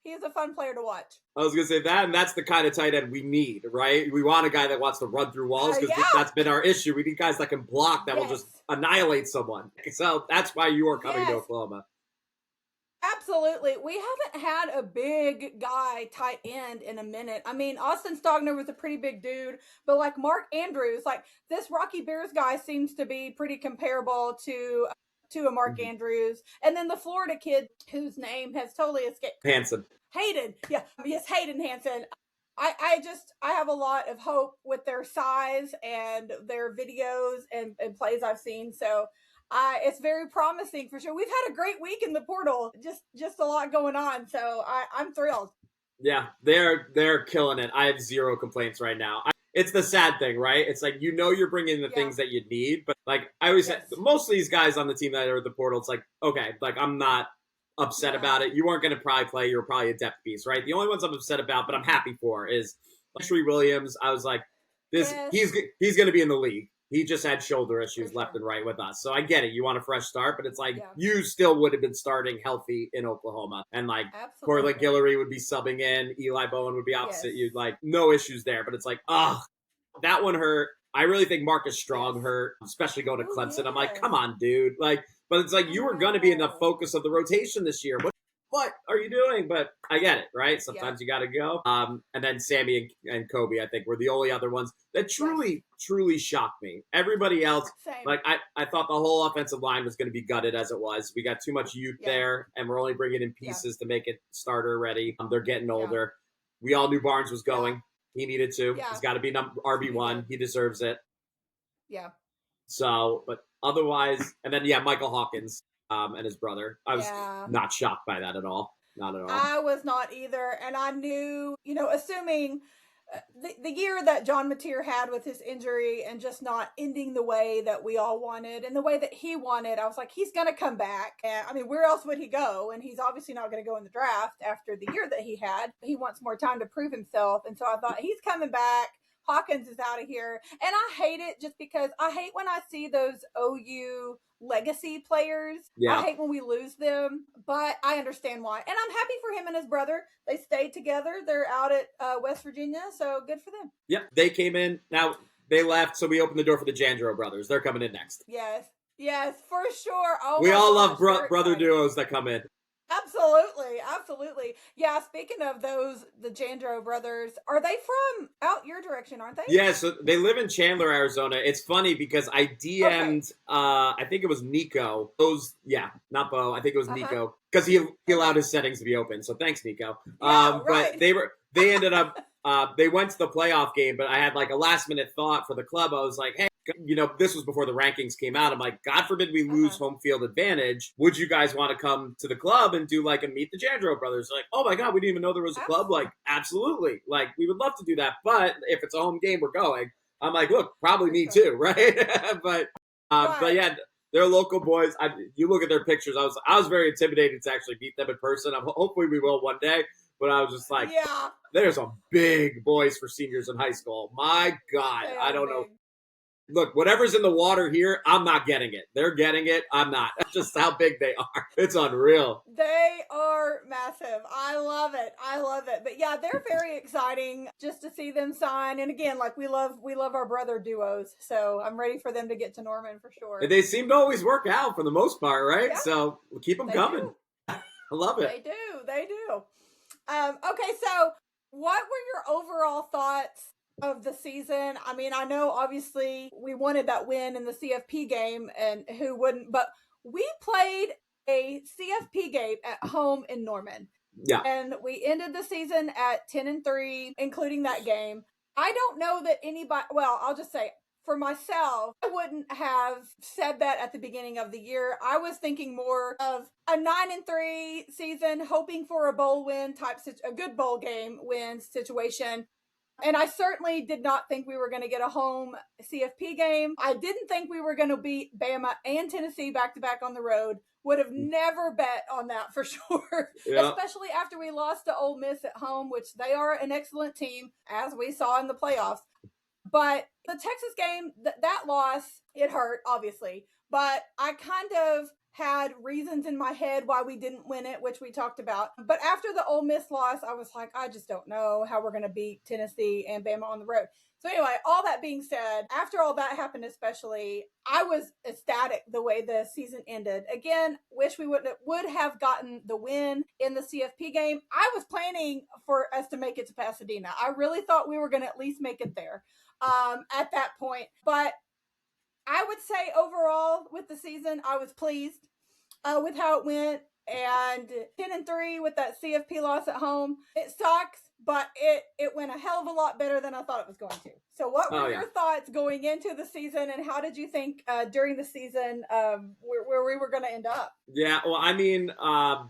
he is a fun player to watch. I was going to say that, and that's the kind of tight end we need, right? We want a guy that wants to run through walls, because that's been our issue. We need guys that can block, that will just annihilate someone. So that's why you are coming to Oklahoma. Absolutely. We haven't had a big guy tight end in a minute. I mean, Austin Stogner was a pretty big dude, but like Mark Andrews, like this Rocky Bears guy seems to be pretty comparable to a Mark Andrews. And then the Florida kid whose name has totally escaped. Hansen. Hayden. Yeah. Yes, Hayden Hansen. I have a lot of hope with their size and their videos and plays I've seen. So it's very promising for sure. We've had a great week in the portal, just a lot going on. So I'm thrilled. Yeah, they're killing it. I have zero complaints right now. It's the sad thing, right? It's like, you're bringing the things that you need, but like I always said, most of these guys on the team that are at the portal, it's like, okay, like I'm not upset about it. You weren't going to probably play. You were probably a depth piece, right? The only ones I'm upset about, but I'm happy for, is Shree Williams. I was like, he's going to be in the league. He just had shoulder issues left and right with us. So I get it. You want a fresh start, but it's like you still would have been starting healthy in Oklahoma. And like Cortland Guillory would be subbing in. Eli Bowen would be opposite you. Like no issues there. But it's like, that one hurt. I really think Marcus Strong hurt, especially going to Clemson. I'm like, come on, dude. Like, but it's like you were going to be in the focus of the rotation this year. What are you doing? But I get it, right? Sometimes you got to go. And then Sammy and Kobe, I think, were the only other ones that truly shocked me. Everybody else, like I thought the whole offensive line was going to be gutted as it was. We got too much youth there, and we're only bringing in pieces to make it starter ready. They're getting older. We all knew Barnes was going. He needed to. He's got to be RB1. He deserves it. Yeah. So, but otherwise, and then Michael Hawkins. And his brother. I was not shocked by that at all. Not at all. I was not either. And I knew, assuming the year that John Mateer had with his injury and just not ending the way that we all wanted and the way that he wanted, I was like, he's going to come back. And, I mean, where else would he go? And he's obviously not going to go in the draft after the year that he had. He wants more time to prove himself. And so I thought, he's coming back. Hawkins is out of here. And I hate it just because I hate when I see those OU legacy players. I hate when we lose them, but I understand why. And I'm happy for him and his brother. They stayed together. They're out at West Virginia, so good for them. Yep, they came in. Now they left, so we opened the door for the Jandro brothers. They're coming in next. Yes, for sure. Oh, we all love brother duos that come in. Absolutely. Yeah, speaking of those, the Jandro brothers, are they from out your direction, aren't they? Yeah, so they live in Chandler, Arizona. It's funny because I DM'd, I think it was Nico. Not Bo. I think it was Nico. Because he allowed his settings to be open. So thanks, Nico. But they ended up, they went to the playoff game, but I had like a last minute thought for the club. I was like, hey, this was before the rankings came out. I'm like, God forbid we lose home field advantage. Would you guys want to come to the club and do like a Meet the Jandro brothers? Like, oh my God, we didn't even know there was a club. Like, absolutely. Like, we would love to do that. But if it's a home game, we're going. I'm like, look, probably me too, right? but yeah, they're local boys. You look at their pictures. I was very intimidated to actually meet them in person. Hopefully we will one day. But I was just like, there's some big boys for seniors in high school. My God, I don't know. Look, whatever's in the water here, I'm not getting it. They're getting it. I'm not. That's just how big they are. It's unreal. They are massive. I love it. But yeah, they're very exciting just to see them sign. And again, like we love our brother duos. So I'm ready for them to get to Norman for sure. They seem to always work out for the most part, right? Yeah. So we'll keep them coming. I love it. They do. Okay, so what were your overall thoughts of the season? I mean, I know obviously we wanted that win in the CFP game, and who wouldn't, but we played a CFP game at home in Norman. Yeah. And we ended the season at 10-3, including that game. I don't know that anybody, well, I'll just say for myself, I wouldn't have said that at the beginning of the year. I was thinking more of a 9-3 season, hoping for a bowl win a good bowl game win situation. And I certainly did not think we were going to get a home CFP game. I didn't think we were going to beat Bama and Tennessee back-to-back on the road. Would have never bet on that for sure, especially after we lost to Ole Miss at home, which they are an excellent team, as we saw in the playoffs. But the Texas game, that loss, it hurt, obviously. but I kind of had reasons in my head why we didn't win it, which we talked about. But after the Ole Miss loss, I was like, I just don't know how we're going to beat Tennessee and Bama on the road. So anyway, all that being said, after all that happened, especially, I was ecstatic the way the season ended. Again, wish we would have gotten the win in the CFP game. I was planning for us to make it to Pasadena. I really thought we were going to at least make it there at that point. But I would say overall with the season, I was pleased with how it went. And 10-3 with that CFP loss at home, it sucks, but it went a hell of a lot better than I thought it was going to. So what were your thoughts going into the season, and how did you think during the season where we were going to end up? Yeah, well, I mean, I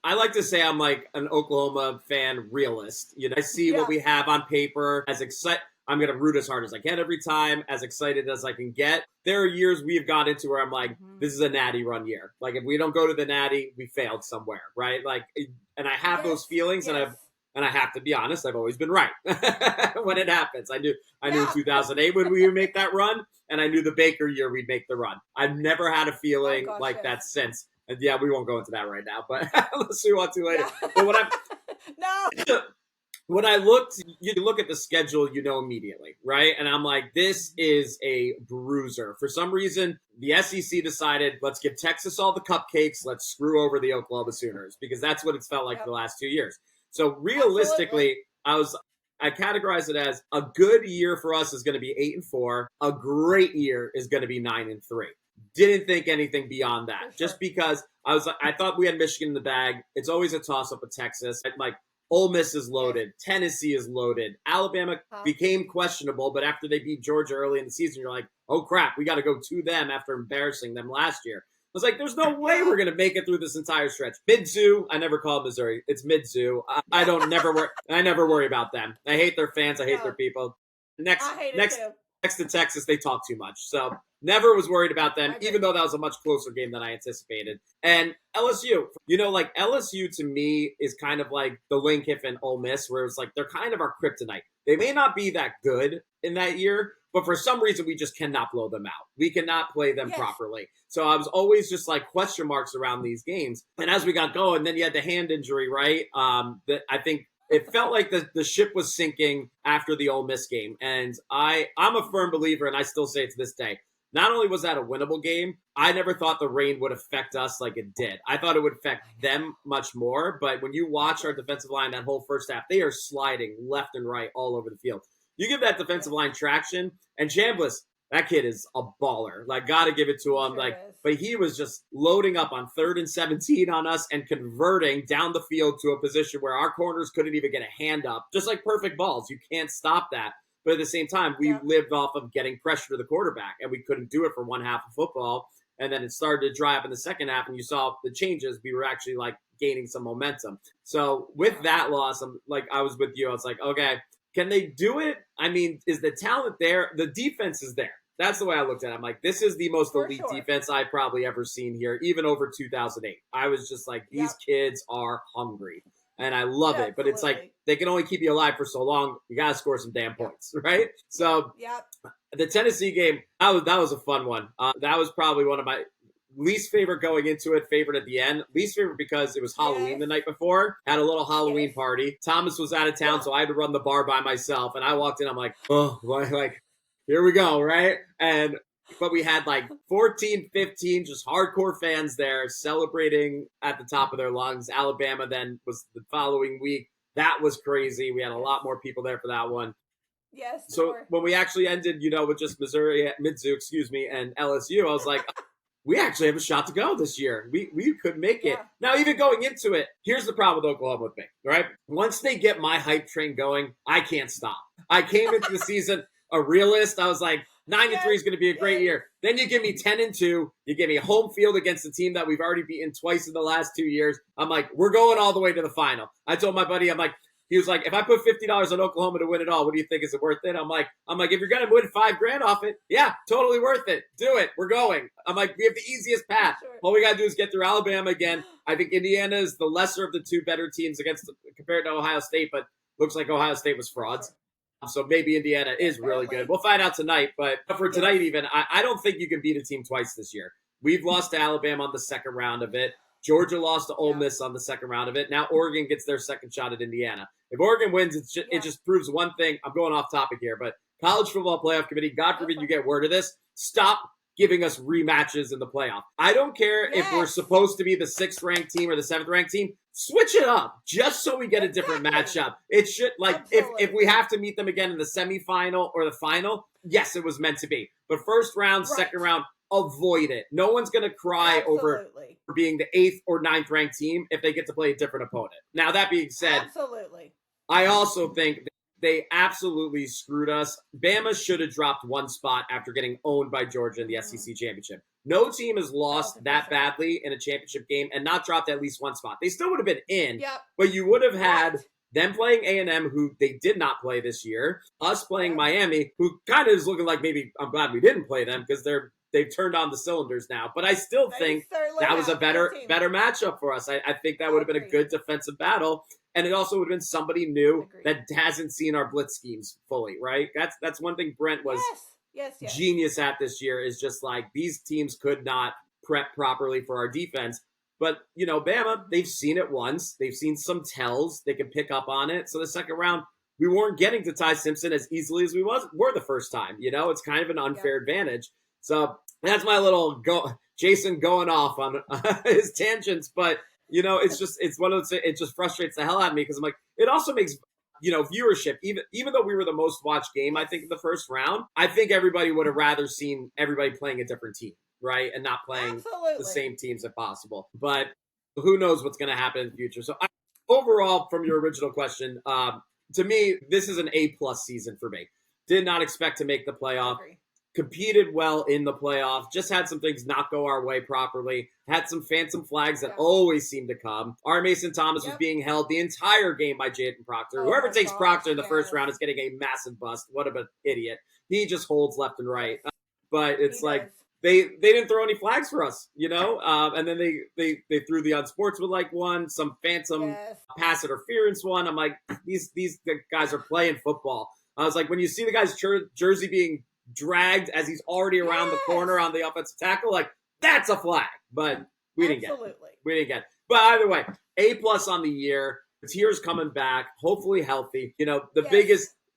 like to say I'm like an Oklahoma fan realist. You know, I see what we have on paper as excited. I'm going to root as hard as I can every time, as excited as I can get. There are years we've got into where I'm like, this is a natty run year. Like, if we don't go to the natty, we failed somewhere, right? Like, and I have those feelings, and I have to be honest, I've always been right when it happens. I knew 2008 when we would make that run, and I knew the Baker year we'd make the run. I've never had a feeling that since. And yeah, we won't go into that right now, but let's see what to later. Yeah. But what I'm when I you look at the schedule, you know immediately, right? And I'm like, this is a bruiser. For some reason, the SEC decided, let's give Texas all the cupcakes. Let's screw over the Oklahoma Sooners, because that's what it's felt like for the last 2 years. So realistically, I categorize it as a good year for us is going to be 8-4. A great year is going to be 9-3. Didn't think anything beyond that, just because I thought we had Michigan in the bag. It's always a toss up with Texas. Like, Ole Miss is loaded. Tennessee is loaded. Alabama became questionable, but after they beat Georgia early in the season, you're like, oh crap, we got to go to them after embarrassing them last year. I was like, there's no way we're going to make it through this entire stretch. Mid-zoo, I never call it Missouri. It's mid-zoo. I never worry about them. I hate their fans. I hate their people. Next to Texas, they talk too much. So never was worried about them, even though that was a much closer game than I anticipated. And LSU, like LSU to me is kind of like the Lane Kiffin Ole Miss, where it's like they're kind of our kryptonite. They may not be that good in that year, but for some reason we just cannot blow them out. We cannot play them properly. So I was always just like question marks around these games. And as we got going, then you had the hand injury, right? That I think it felt like the ship was sinking after the Ole Miss game. And I'm a firm believer, and I still say it to this day, not only was that a winnable game, I never thought the rain would affect us like it did. I thought it would affect them much more. But when you watch our defensive line that whole first half, they are sliding left and right all over the field. You give that defensive line traction, and Chambliss, that kid is a baller. Like, got to give it to him. But he was just loading up on 3rd and 17 on us and converting down the field to a position where our corners couldn't even get a hand up. Just like perfect balls. You can't stop that. But at the same time, we lived off of getting pressure to the quarterback, and we couldn't do it for one half of football. And then it started to dry up in the second half, and you saw the changes. We were actually like gaining some momentum. So with that loss, I was with you. I was like, okay, can they do it? I mean, is the talent there? The defense is there. That's the way I looked at it. I'm like, this is the most elite defense I've probably ever seen here, even over 2008. I was just like, these kids are hungry. And I love it. But it's like, they can only keep you alive for so long. You got to score some damn points, right? So the Tennessee game, that was a fun one. That was probably one of my least favorite going into it, favorite at the end. Least favorite because it was Halloween the night before. Had a little Halloween party. Thomas was out of town, so I had to run the bar by myself. And I walked in, I'm like, oh, like, here we go, right? But we had like 14, 15 just hardcore fans there celebrating at the top of their lungs. Alabama then was the following week. That was crazy. We had a lot more people there for that one. Yes. So when we actually ended, with just Missouri, Mizzou, and LSU, I was like, we actually have a shot to go this year. We could make it. Now, even going into it, here's the problem with Oklahoma with me, right? Once they get my hype train going, I can't stop. I came into the season a realist. I was like, 9-3 is going to be a great year. Then you give me 10-2. You give me home field against a team that we've already beaten twice in the last 2 years. I'm like, we're going all the way to the final. I told my buddy, he was like, if I put $50 on Oklahoma to win it all, what do you think? Is it worth it? I'm like, if you're going to win $5,000 off it, yeah, totally worth it. Do it. We're going. I'm like, we have the easiest path. All we got to do is get through Alabama again. I think Indiana is the lesser of the two better teams compared to Ohio State, but looks like Ohio State was frauds. So maybe Indiana is really good. We'll find out tonight. But for tonight, even, I don't think you can beat a team twice this year. We've lost to Alabama on the second round of it. Georgia lost to Ole Miss on the second round of it. Now Oregon gets their second shot at Indiana. If Oregon wins, it just proves one thing. I'm going off topic here, but College Football Playoff Committee, God forbid you get word of this, stop giving us rematches in the playoff. I don't care if we're supposed to be the 6th-ranked team or the 7th-ranked team. Switch it up just so we get a different matchup. It should, like, if we have to meet them again in the semifinal or the final, yes, it was meant to be. But first round, second round, avoid it. No one's going to cry over being the 8th or 9th ranked team if they get to play a different opponent. Now, that being said, I also think they absolutely screwed us. Bama should have dropped one spot after getting owned by Georgia in the SEC championship. No team has lost that badly in a championship game and not dropped at least one spot. They still would have been in, but you would have had them playing A&M, who they did not play this year, us playing Miami, who kind of is looking like maybe I'm glad we didn't play them because they've turned on the cylinders now. But I still think that was a better matchup for us. I think that would have been a good defensive battle. And it also would have been somebody new that hasn't seen our blitz schemes fully, right? That's one thing Brent was genius at this year, is just like these teams could not prep properly for our defense. But, you know, Bama, they've seen it once. They've seen some tells. They can pick up on it. So the second round, we weren't getting to Ty Simpson as easily as we were the first time. You know, it's kind of an unfair advantage. So that's my little Jason going off on his tangents. But, you know, it's one of those, it just frustrates the hell out of me because I'm like, it also makes, you know, viewership, even though we were the most watched game, I think, in the first round, I think everybody would have rather seen everybody playing a different team, right? And not playing the same teams if possible. But who knows what's going to happen in the future. So overall, from your original question, to me, this is an A-plus season for me. Did not expect to make the playoff. Competed well in the playoff, just had some things not go our way properly, had some phantom flags that always seem to come. R. Mason Thomas was being held the entire game by Jaden Proctor. Whoever takes Proctor in the first round is getting a massive bust. What an idiot. He just holds left and right. But it's they didn't throw any flags for us, you know? And then they threw the unsportsmanlike one, some phantom pass interference one. I'm like, these guys are playing football. I was like, when you see the guy's jersey being dragged as he's already around the corner on the offensive tackle, like, that's a flag. But we didn't get it. But either way, A-plus on the year. The tears coming back, hopefully healthy. You know, the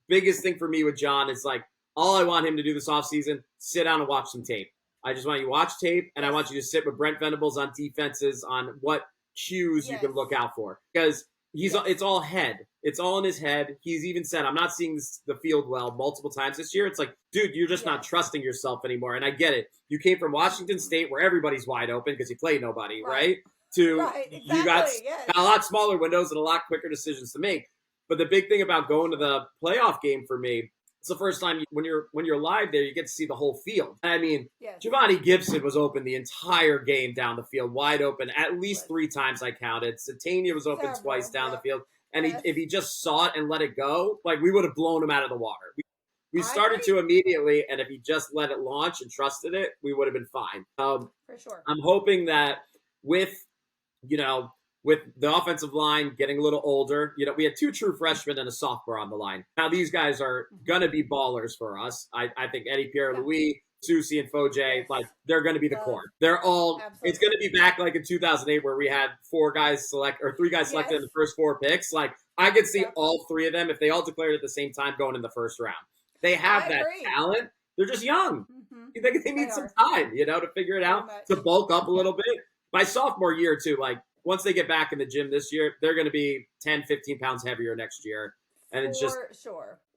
biggest thing for me with John is, like, all I want him to do this offseason, sit down and watch some tape. I just want you to watch tape, and I want you to sit with Brent Venables on defenses on what cues you can look out for. Because it's all head. It's all in his head. He's even said, I'm not seeing the field well multiple times this year. It's like, dude, you're just not trusting yourself anymore. And I get it. You came from Washington State where everybody's wide open because you play nobody, right? To you got a lot smaller windows and a lot quicker decisions to make. But the big thing about going to the playoff game for me, it's the first time when you're live there, you get to see the whole field. I mean, Giovanni Gibson was open the entire game down the field, wide open, at least 3 times I counted. Satania was open twice down the field. And if he just saw it and let it go, like, we would have blown him out of the water. We started to immediately, and if he just let it launch and trusted it, we would have been fine. For sure. I'm hoping that with the offensive line getting a little older, you know, we had 2 true freshmen and a sophomore on the line. Now, these guys are going to be ballers for us. I think Eddie Pierre-Louis, Susie, and Foje, like, they're going to be the core. They're all, it's going to be back like in 2008 where we had 3 guys selected in the first 4 picks. Like, I could see all 3 of them, if they all declared at the same time, going in the first round. They have that talent. They're just young. They need some time, you know, to figure it out, to bulk up a little bit. My sophomore year, too, like, once they get back in the gym this year, they're going to be 10, 15 pounds heavier next year. And it's just,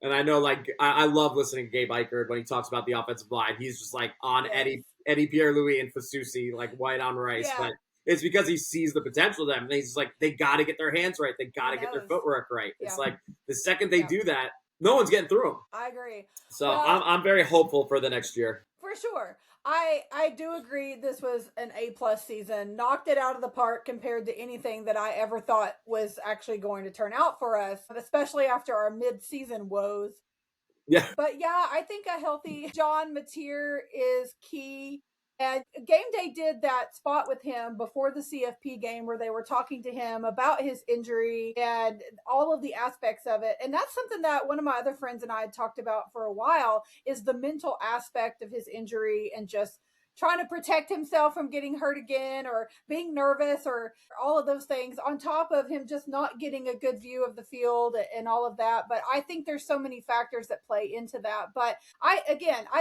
and I know, like, I love listening to Gabe Eichert when he talks about the offensive line. He's just like on Eddie Pierre-Louis and Fasusi, like white on rice. But it's because he sees the potential of them. And he's just like, they got to get their hands right. They got to get their footwork right. It's like the second they do that, no one's getting through them. I agree. So I'm very hopeful for the next year. For sure. I do agree this was an A-plus season. Knocked it out of the park compared to anything that I ever thought was actually going to turn out for us, especially after our mid-season woes. Yeah. But yeah, I think a healthy John Mateer is key. And Game Day did that spot with him before the CFP game where they were talking to him about his injury and all of the aspects of it. And that's something that one of my other friends and I had talked about for a while, is the mental aspect of his injury and just trying to protect himself from getting hurt again, or being nervous, or all of those things, on top of him just not getting a good view of the field and all of that. But I think there's so many factors that play into that. But I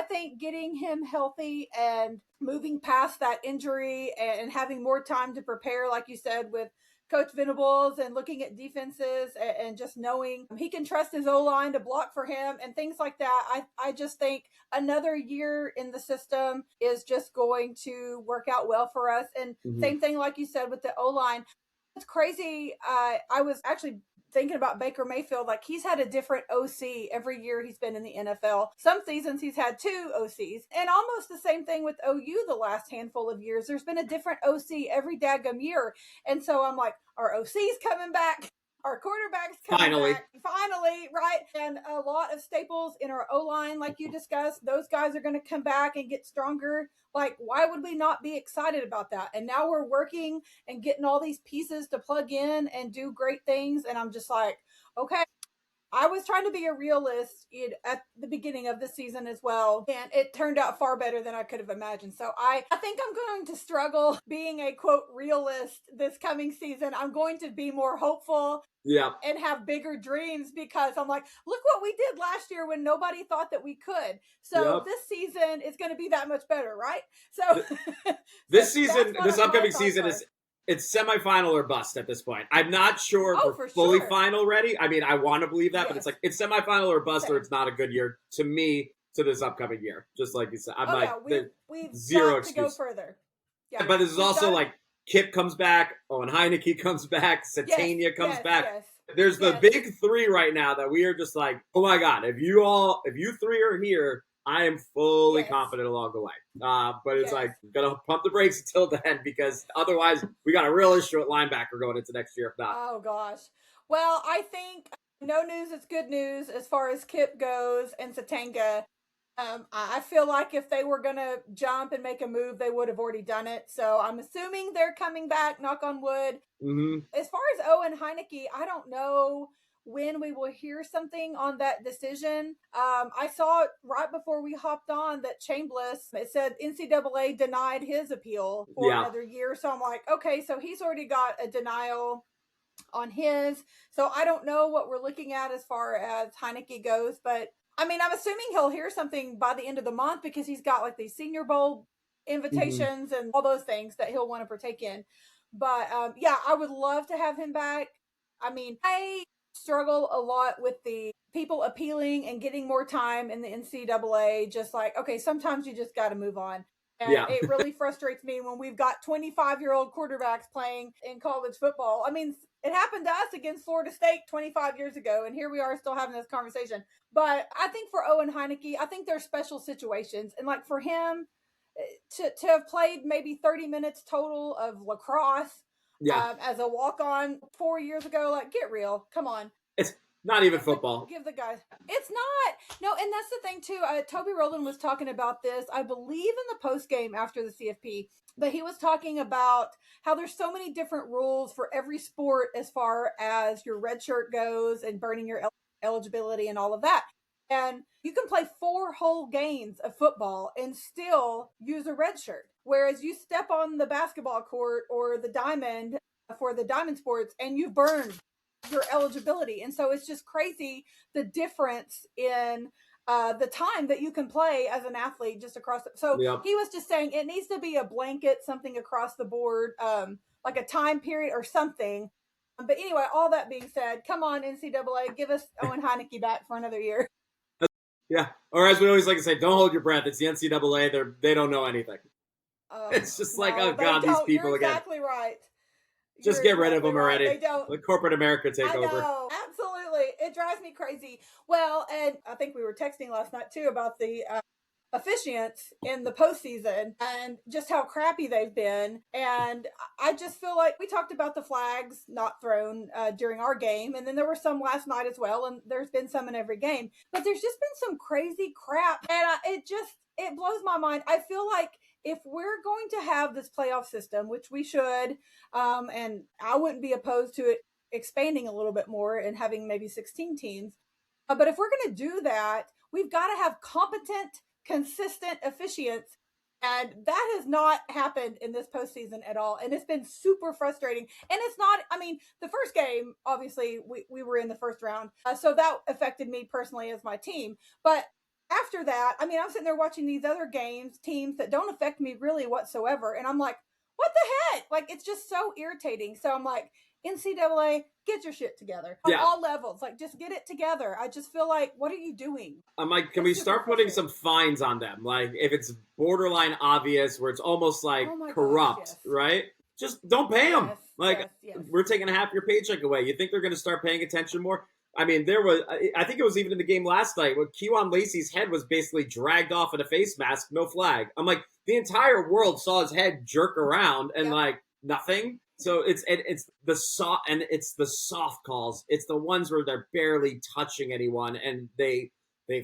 think getting him healthy and moving past that injury and having more time to prepare, like you said, with Coach Venables, and looking at defenses and just knowing he can trust his O-line to block for him and things like that. I just think another year in the system is just going to work out well for us. And same thing, like you said, with the O-line. It's crazy. I was actually thinking about Baker Mayfield. Like, he's had a different OC every year he's been in the NFL. Some seasons he's had 2 OCs, and almost the same thing with OU the last handful of years. There's been a different OC every daggum year. And so I'm like, our OC's coming back. Our quarterback's coming back. Finally, right? And a lot of staples in our O-line, like you discussed, those guys are going to come back and get stronger. Like, why would we not be excited about that? And now we're working and getting all these pieces to plug in and do great things. And I'm just like, okay. I was trying to be a realist at the beginning of the season as well, and it turned out far better than I could have imagined. So I think I'm going to struggle being a, quote, realist this coming season. I'm going to be more hopeful and have bigger dreams, because I'm like, look what we did last year when nobody thought that we could. So this season is going to be that much better, right? So this upcoming season is... It's semifinal or bust at this point. I'm not sure if we're fully final ready. I mean, I want to believe that, but it's like, it's semifinal or bust, or it's not a good year to me to this upcoming year. Just like you said, I'm we've zero got excuse to go further. Yeah, but this is also like Kip comes back, Owen Heineke comes back, Satania comes back. Yes. There's the big 3 right now that we are just like, oh my God, if you 3 are here, I am fully confident along the way. But it's like, gonna pump the brakes until then, because otherwise we got a real issue at linebacker going into next year, if not. Oh gosh. Well, I think no news is good news as far as Kip goes and Satanga. I feel like if they were gonna jump and make a move, they would have already done it. So I'm assuming they're coming back, knock on wood. As far as Owen Heineke, I don't know when we will hear something on that decision. I saw it right before we hopped on that Chambliss, it said NCAA denied his appeal for another year. So I'm like, okay, so he's already got a denial on his. So I don't know what we're looking at as far as Heineke goes, but I mean, I'm assuming he'll hear something by the end of the month, because he's got like these Senior Bowl invitations and all those things that he'll want to partake in. But I would love to have him back. I mean, I struggle a lot with the people appealing and getting more time in the NCAA. Just like, okay, sometimes you just got to move on. And it really frustrates me when we've got 25-year-old quarterbacks playing in college football. I mean, it happened to us against Florida State 25 years ago, and here we are still having this conversation. But I think for Owen Heineke, I think there's special situations. And like for him to have played maybe 30 minutes total of lacrosse as a walk-on 4 years ago, like, get real. Come on. It's not even football. Give the guy. It's not. No, and that's the thing too. Toby Rowland was talking about this, I believe, in the post game after the CFP. But he was talking about how there's so many different rules for every sport as far as your red shirt goes and burning your eligibility and all of that. And you can play 4 whole games of football and still use a red shirt. Whereas you step on the basketball court or the diamond for the diamond sports and you burn your eligibility. And so it's just crazy the difference in the time that you can play as an athlete just across so he was just saying it needs to be a blanket, something across the board, like a time period or something. But anyway, all that being said, come on, NCAA, give us Owen Heineke back for another year. Yeah, or as we always like to say, don't hold your breath. It's the NCAA. They don't know anything. It's just like, oh God, these people again. Exactly right. Just get rid of them already. They don't. Let corporate America take over. Absolutely. It drives me crazy. Well, and I think we were texting last night too about the officiants in the postseason and just how crappy they've been. And I just feel like we talked about the flags not thrown during our game. And then there were some last night as well. And there's been some in every game. But there's just been some crazy crap. And it blows my mind. I feel like if we're going to have this playoff system, which we should, and I wouldn't be opposed to it expanding a little bit more and having maybe 16 teams. But if we're going to do that, we've got to have competent, consistent officiants. And that has not happened in this postseason at all. And it's been super frustrating. And it's not, I mean, the first game, obviously, we were in the first round. So that affected me personally as my team. But after that, I mean, I'm sitting there watching these other teams that don't affect me really whatsoever. And I'm like, what the heck? Like, it's just so irritating. So I'm like, NCAA, get your shit together on all levels. Like, just get it together. I just feel like, what are you doing? I'm like, can we start putting some fines on them? Like, if it's borderline obvious, where it's almost like corrupt, right? Just don't pay them. We're taking half your paycheck away. You think they're going to start paying attention more? I mean, I think it was even in the game last night when Kewan Lacey's head was basically dragged off in a face mask, no flag. I'm like, the entire world saw his head jerk around and like nothing. So it's the soft calls. It's the ones where they're barely touching anyone and they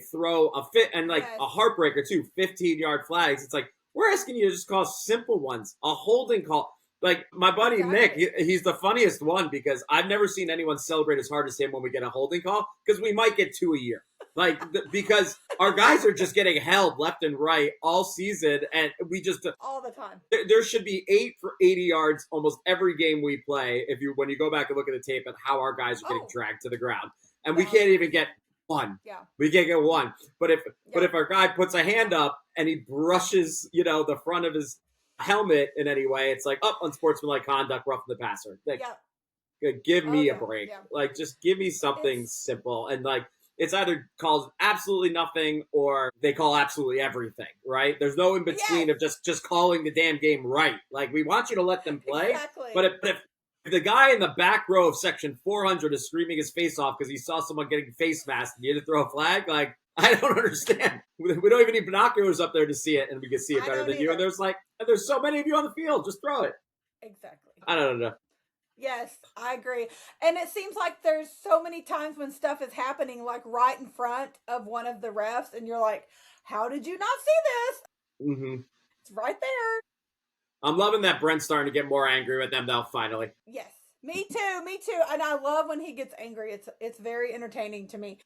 throw a fit and like a heartbreaker too, 15-yard flags. It's like, we're asking you to just call simple ones, a holding call. Like my buddy Nick, he's the funniest one because I've never seen anyone celebrate as hard as him when we get a holding call because we might get 2 a year. Like, because our guys are just getting held left and right all season, and we just all the time. There should be 8 for 80 yards almost every game we play. When you go back and look at the tape and how our guys are getting dragged to the ground, and we can't even get one. Yeah, we can't get one. But if our guy puts a hand up and he brushes, the front of his helmet in any way, it's like unsportsmanlike conduct, roughing the passer. Like, give me a break. Yeah. Like, just give me something simple and like. It's either calls absolutely nothing or they call absolutely everything, right? There's no in between of just calling the damn game right. Like, we want you to let them play. Exactly. But if the guy in the back row of section 400 is screaming his face off because he saw someone getting face masked and you had to throw a flag, like, I don't understand. We don't even need binoculars up there to see it, and we can see it better than you. And there's so many of you on the field. Just throw it. Exactly. I don't know. Yes, I agree. And it seems like there's so many times when stuff is happening like right in front of one of the refs and you're like, how did you not see this? Mm-hmm. It's right there. I'm loving that Brent's starting to get more angry with them though, finally. Yes, me too. And I love when he gets angry. It's very entertaining to me.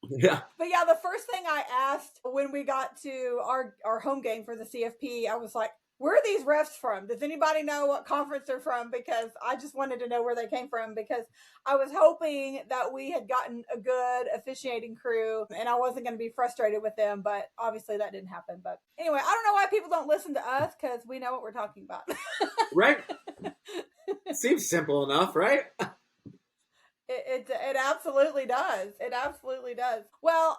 Yeah. But yeah, the first thing I asked when we got to our home game for the CFP, I was like, where are these refs from? Does anybody know what conference they're from? Because I just wanted to know where they came from because I was hoping that we had gotten a good officiating crew and I wasn't going to be frustrated with them, but obviously that didn't happen. But anyway, I don't know why people don't listen to us because we know what we're talking about. Right? It seems simple enough, right? It absolutely does. It absolutely does. Well,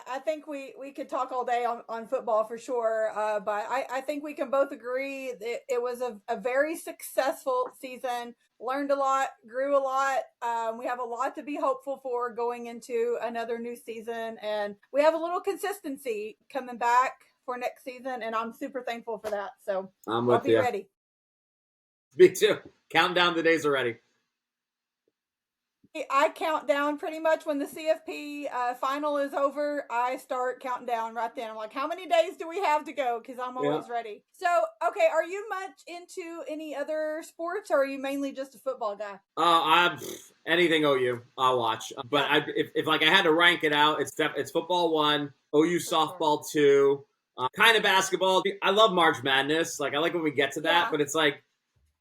I think we could talk all day on football for sure, but I think we can both agree that it was a very successful season, learned a lot, grew a lot. We have a lot to be hopeful for going into another new season, and we have a little consistency coming back for next season, and I'm super thankful for that. So I'll be ready. Me too. Counting down the days already. I count down pretty much when the CFP final is over. I start counting down right then. I'm like, how many days do we have to go? Because I'm always ready. So, okay, are you much into any other sports, or are you mainly just a football guy? I'm anything OU, I'll watch. But if I had to rank it out, it's football 1, OU softball 2, kind of basketball. I love March Madness. Like, I like when we get to that, but it's like,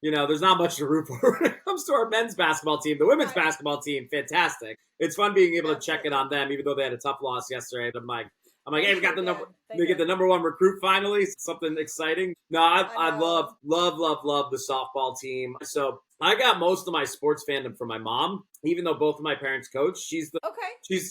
there's not much to root for when it comes to our men's basketball team. The women's basketball team, fantastic. It's fun being able to check in on them, even though they had a tough loss yesterday. I'm like, hey, we got the number 1 recruit finally. Something exciting. No, I love the softball team. So I got most of my sports fandom from my mom, even though both of my parents coach. She's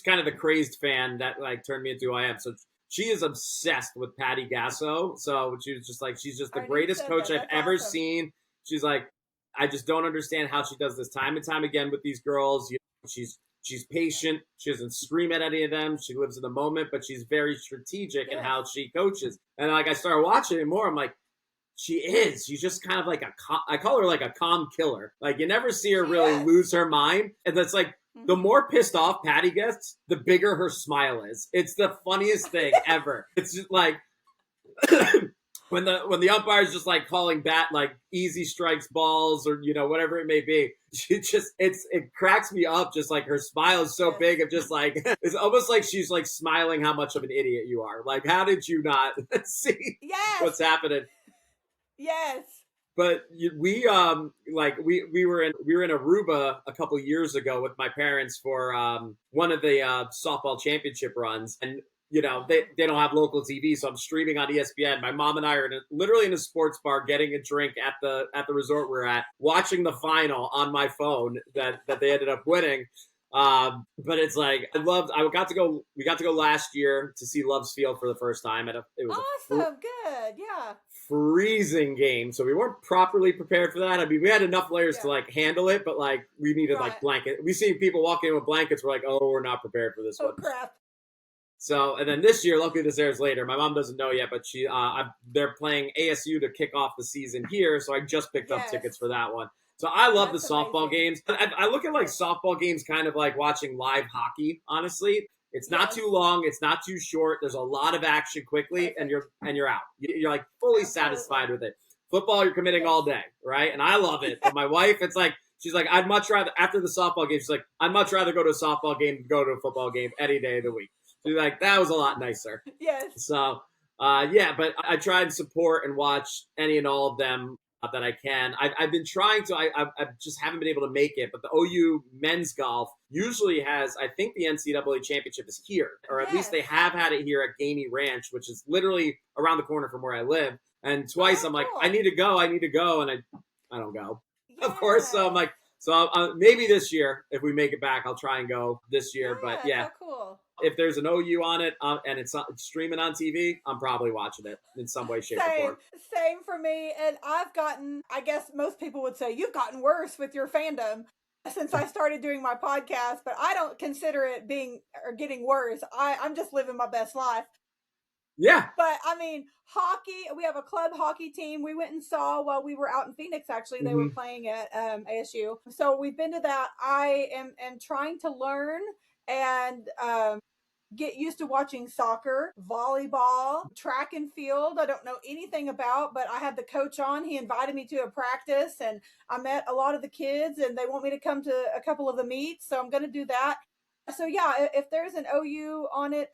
kind of the crazed fan that like turned me into who I am. So she is obsessed with Patty Gasso. So she was just like, she's just the greatest coach I've ever seen. She's like, I just don't understand how she does this time and time again with these girls. She's patient. She doesn't scream at any of them. She lives in the moment, but she's very strategic in how she coaches. And like I started watching it more, I'm like, she's just kind of like I call her like a calm killer. Like you never see her really lose her mind. And that's like, the more pissed off Patty gets, the bigger her smile is. It's the funniest thing ever. It's just like... when the umpire's just like calling like easy strikes balls or whatever it may be, she just it cracks me up. Just like her smile is so big of just like it's almost like she's like smiling how much of an idiot you are. Like, how did you not see what's happening? Yes. But we were in Aruba a couple years ago with my parents for one of the softball championship runs, and they don't have local TV, so I'm streaming on ESPN. My mom and I are literally in a sports bar getting a drink at the resort we're at, watching the final on my phone that they ended up winning. But it's like we got to go last year to see Love's Field for the first time, and it was awesome. Good. Yeah. Freezing game, so we weren't properly prepared for that. I mean, we had enough layers to like handle it, but like we needed like blanket. We seen people walking in with blankets. We're like, oh, we're not prepared for this one. Oh crap! So, and then this year, luckily this airs later. My mom doesn't know yet, but they're playing ASU to kick off the season here, so I just picked up tickets for that one. So I love the softball games. I look at like softball games kind of like watching live hockey. Honestly. It's not too long. It's not too short. There's a lot of action quickly, and you're out. You're like fully satisfied with it. Football, you're committing all day, right? And I love it. But my wife, it's like she's like, I'd much rather after the softball game. She's like, I'd much rather go to a softball game than go to a football game any day of the week. She's like, that was a lot nicer. Yes. So, but I try and support and watch any and all of them that I can. I've been trying to. I just haven't been able to make it. But the OU men's golf usually has. I think the NCAA championship is here, or at least they have had it here at Gamey Ranch, which is literally around the corner from where I live. And twice I'm like, I need to go, and I don't go. Of course, so I'm like, maybe this year if we make it back, I'll try and go this year. But so cool. If there's an OU on it and it's streaming on TV, I'm probably watching it in some way, shape, or form. Same for me. And I've gotten, I guess most people would say, you've gotten worse with your fandom since I started doing my podcast, but I don't consider it being or getting worse. I'm just living my best life. Yeah. But I mean, hockey, we have a club hockey team we went and saw while we were out in Phoenix. Actually, they were playing at ASU. So we've been to that. I am trying to learn and get used to watching soccer, volleyball, track and field. I don't know anything about, but I had the coach on. He invited me to a practice, and I met a lot of the kids, and they want me to come to a couple of the meets. So I'm going to do that. So yeah, if there's an OU on it,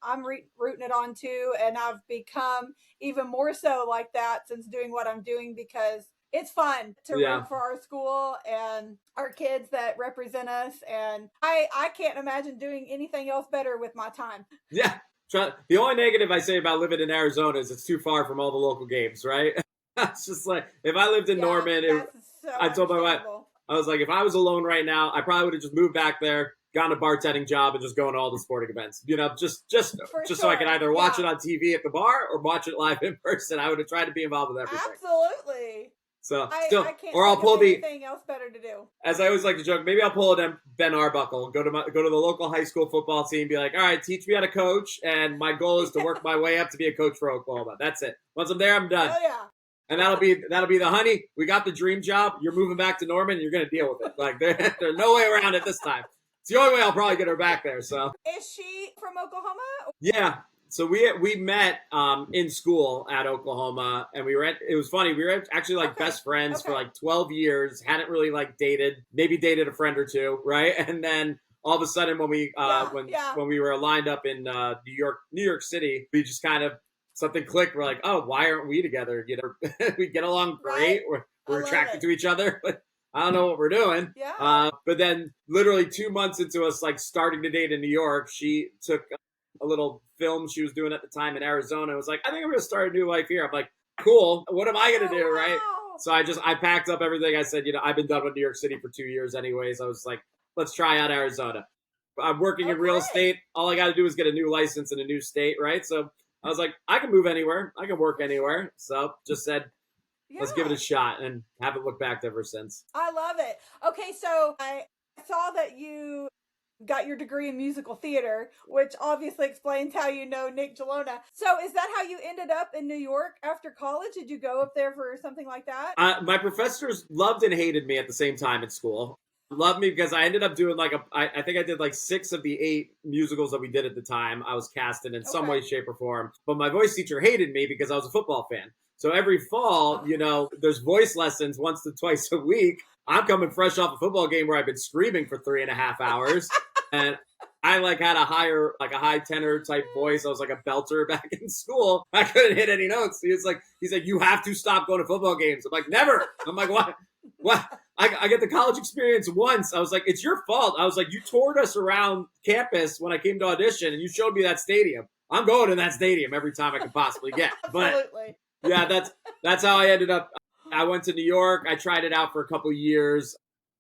I'm rooting it on too. And I've become even more so like that since doing what I'm doing, because it's fun to root for our school and our kids that represent us. And I can't imagine doing anything else better with my time. Yeah. The only negative I say about living in Arizona is it's too far from all the local games, right? It's just like, if I lived in Norman, I told my wife, I was like, if I was alone right now, I probably would have just moved back there, gotten a bartending job, and just going to all the sporting events. Just so I could either watch it on TV at the bar or watch it live in person. I would have tried to be involved with everything. Absolutely. So I can't I'll pull anything else better to do. As I always like to joke, maybe I'll pull a Ben Arbuckle, go to the local high school football team, be like, all right, teach me how to coach, and my goal is to work my way up to be a coach for Oklahoma. That's it. Once I'm there, I'm done. Oh yeah. And that'll be the honey. We got the dream job. You're moving back to Norman. You're gonna deal with it. Like there's no way around it this time. It's the only way I'll probably get her back there. So is she from Oklahoma? Yeah. So we met in school at Oklahoma, and it was funny. We were actually like best friends for like 12 years. Hadn't really like maybe dated a friend or two, right? And then all of a sudden, when we were lined up in New York City, we just kind of something clicked. We're like, oh, why aren't we together? We get along great. Right. We're attracted to each other, but I don't know what we're doing. Yeah. But then, literally 2 months into us like starting to date in New York, she took a little film she was doing at the time in Arizona. I was like, I think I'm going to start a new life here. I'm like, cool. What am I going to do, right? So I packed up everything. I said, I've been done with New York City for 2 years anyways. I was like, let's try out Arizona. I'm working in real estate. All I got to do is get a new license in a new state, right? So I was like, I can move anywhere. I can work anywhere. So just said, let's give it a shot, and haven't looked back ever since. I love it. Okay, so I saw that you got your degree in musical theater, which obviously explains how you know Nick Gelona. So is that how you ended up in New York after college? Did you go up there for something like that? My professors loved and hated me at the same time in school. Love me because I ended up doing I think I did like 6 of the 8 musicals that we did at the time. I was casted in some way, shape, or form. But my voice teacher hated me because I was a football fan. So every fall, there's voice lessons once to twice a week. I'm coming fresh off a football game where I've been screaming for 3.5 hours. And I had a high tenor type voice. I was like a belter back in school. I couldn't hit any notes. He's like, you have to stop going to football games. I'm like, never. I'm like, what? What? I get the college experience once. I was like, it's your fault. I was like, you toured us around campus when I came to audition and you showed me that stadium. I'm going to that stadium every time I can possibly get. Absolutely. But yeah, that's how I ended up. I went to New York. I tried it out for a couple years.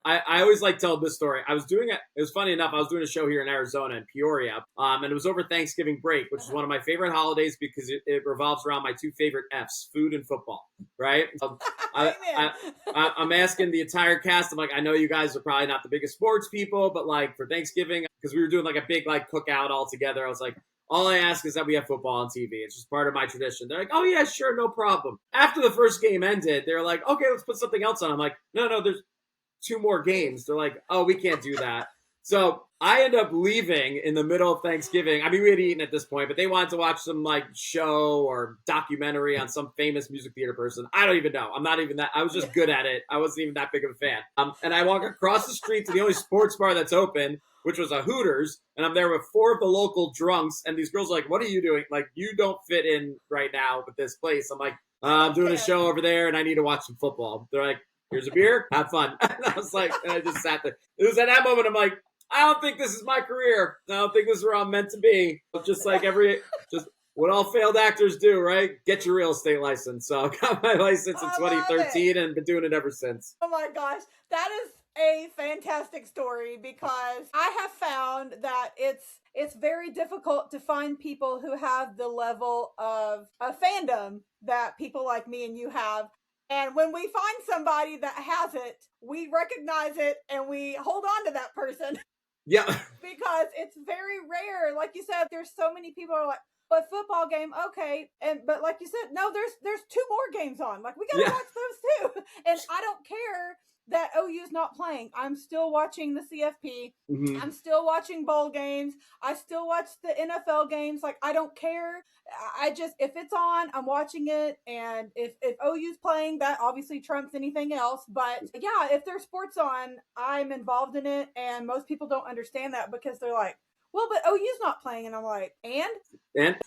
I always like telling this story. It was funny enough, I was doing a show here in Arizona in Peoria, and it was over Thanksgiving break, which is one of my favorite holidays because it revolves around my 2 favorite F's, food and football, right? I'm asking the entire cast, I'm like, I know you guys are probably not the biggest sports people, but for Thanksgiving, because we were doing a big cookout all together, I was like, all I ask is that we have football on TV. It's just part of my tradition. They're like, oh yeah, sure, no problem. After the first game ended, they're like, okay, let's put something else on. I'm like, no, there's 2 more games. They're like, oh, we can't do that. So I end up leaving in the middle of Thanksgiving. I mean, we had eaten at this point, but they wanted to watch some show or documentary on some famous music theater person. I don't even know. I'm not even that. I was just good at it. I wasn't even that big of a fan. And I walk across the street to the only sports bar that's open, which was a Hooters. And I'm there with 4 of the local drunks. And these girls are like, what are you doing? You don't fit in right now with this place. I'm like, I'm doing a show over there and I need to watch some football. They're like, here's a beer, have fun. And I was like, and I just sat there. It was at that moment, I'm like, I don't think this is my career. I don't think this is where I'm meant to be. Just just what all failed actors do, right? Get your real estate license. So I got my license in 2013 and been doing it ever since. Oh my gosh. That is a fantastic story because I have found that it's very difficult to find people who have the level of fandom that people like me and you have. And when we find somebody that has it, we recognize it and we hold on to that person. Yeah. Because it's very rare. Like you said, there's so many people who are like, but football game, okay. But like you said, no, there's 2 more games on. We gotta watch those too. And I don't care that OU's not playing. I'm still watching the CFP. Mm-hmm. I'm still watching bowl games. I still watch the NFL games. I don't care. I just, if it's on, I'm watching it. And if OU's playing, that obviously trumps anything else. But yeah, if there's sports on, I'm involved in it. And most people don't understand that because they're like, well, but OU's not playing. And I'm like, and?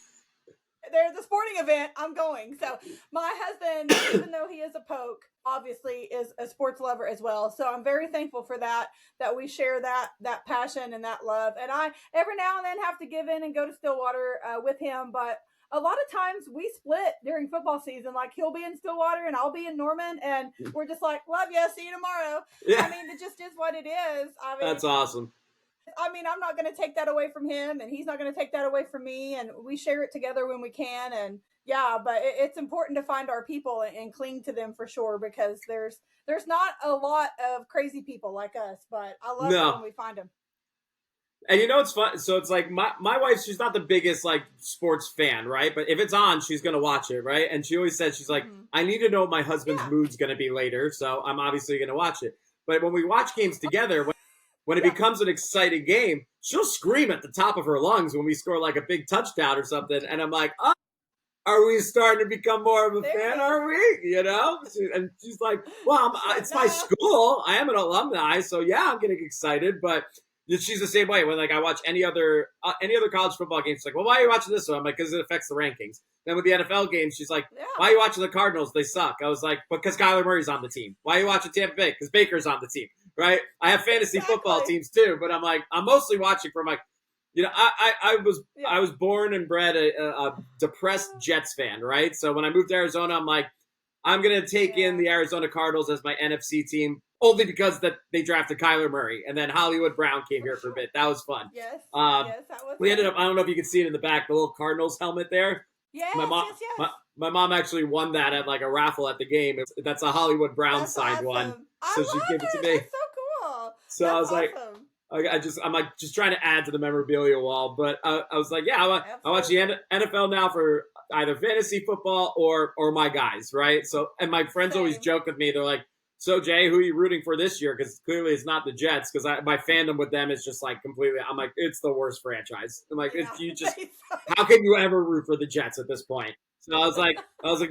There's a sporting event, I'm going. So my husband, even though he is a poke, obviously is a sports lover as well. So I'm very thankful for that we share that passion and that love. And I every now and then have to give in and go to Stillwater with him. But a lot of times we split during football season. He'll be in Stillwater and I'll be in Norman. And we're just like, love you, see you tomorrow. Yeah. I mean, it just is what it is. I mean, that's awesome. I mean, I'm not going to take that away from him and he's not going to take that away from me, and we share it together when we can. And yeah, but it's important to find our people and cling to them for sure, because there's not a lot of crazy people like us, but I love it when we find them. And it's fun. So it's my wife, she's not the biggest sports fan, right? But if it's on, she's going to watch it, right? And she always says, she's like, I need to know what my husband's mood's going to be later, so I'm obviously going to watch it. But when we watch games together, when it becomes an exciting game, she'll scream at the top of her lungs when we score a big touchdown or something. And I'm like, oh, are we starting to become more of a fan? Are we? And she's like, well, it's my school. I am an alumni. So yeah, I'm getting excited. But she's the same way. When I watch any other college football games, she's like, well, why are you watching this one? I'm like, because it affects the rankings. Then with the NFL games, she's like, why are you watching the Cardinals? They suck. I was like, because Kyler Murray's on the team. Why are you watching Tampa Bay? Because Baker's on the team. Right? I have fantasy football teams too, but I'm mostly watching from I was born and bred a depressed Jets fan, right? So when I moved to Arizona, I'm like, I'm going to take in the Arizona Cardinals as my NFC team, only because that they drafted Kyler Murray, and then Hollywood Brown came here for a bit. That was fun. Yes, yes, that was. We ended up, I don't know if you can see it in the back, the little Cardinals helmet there. Yes, yes. My mom actually won that at a raffle at the game. That's a Hollywood Brown signed one. So she gave it to me. That's so cool. So I was awesome. I'm just trying to add to the memorabilia wall. But I was like, yeah, I watch the NFL now for either fantasy football or my guys, right? So, and my friends always joke with me. They're like, So Jay, who are you rooting for this year? Because clearly it's not the Jets. Because my fandom with them is just like completely. I'm like, it's the worst franchise. I'm like, Yeah. you just how can you ever root for the Jets at this point? So I was like,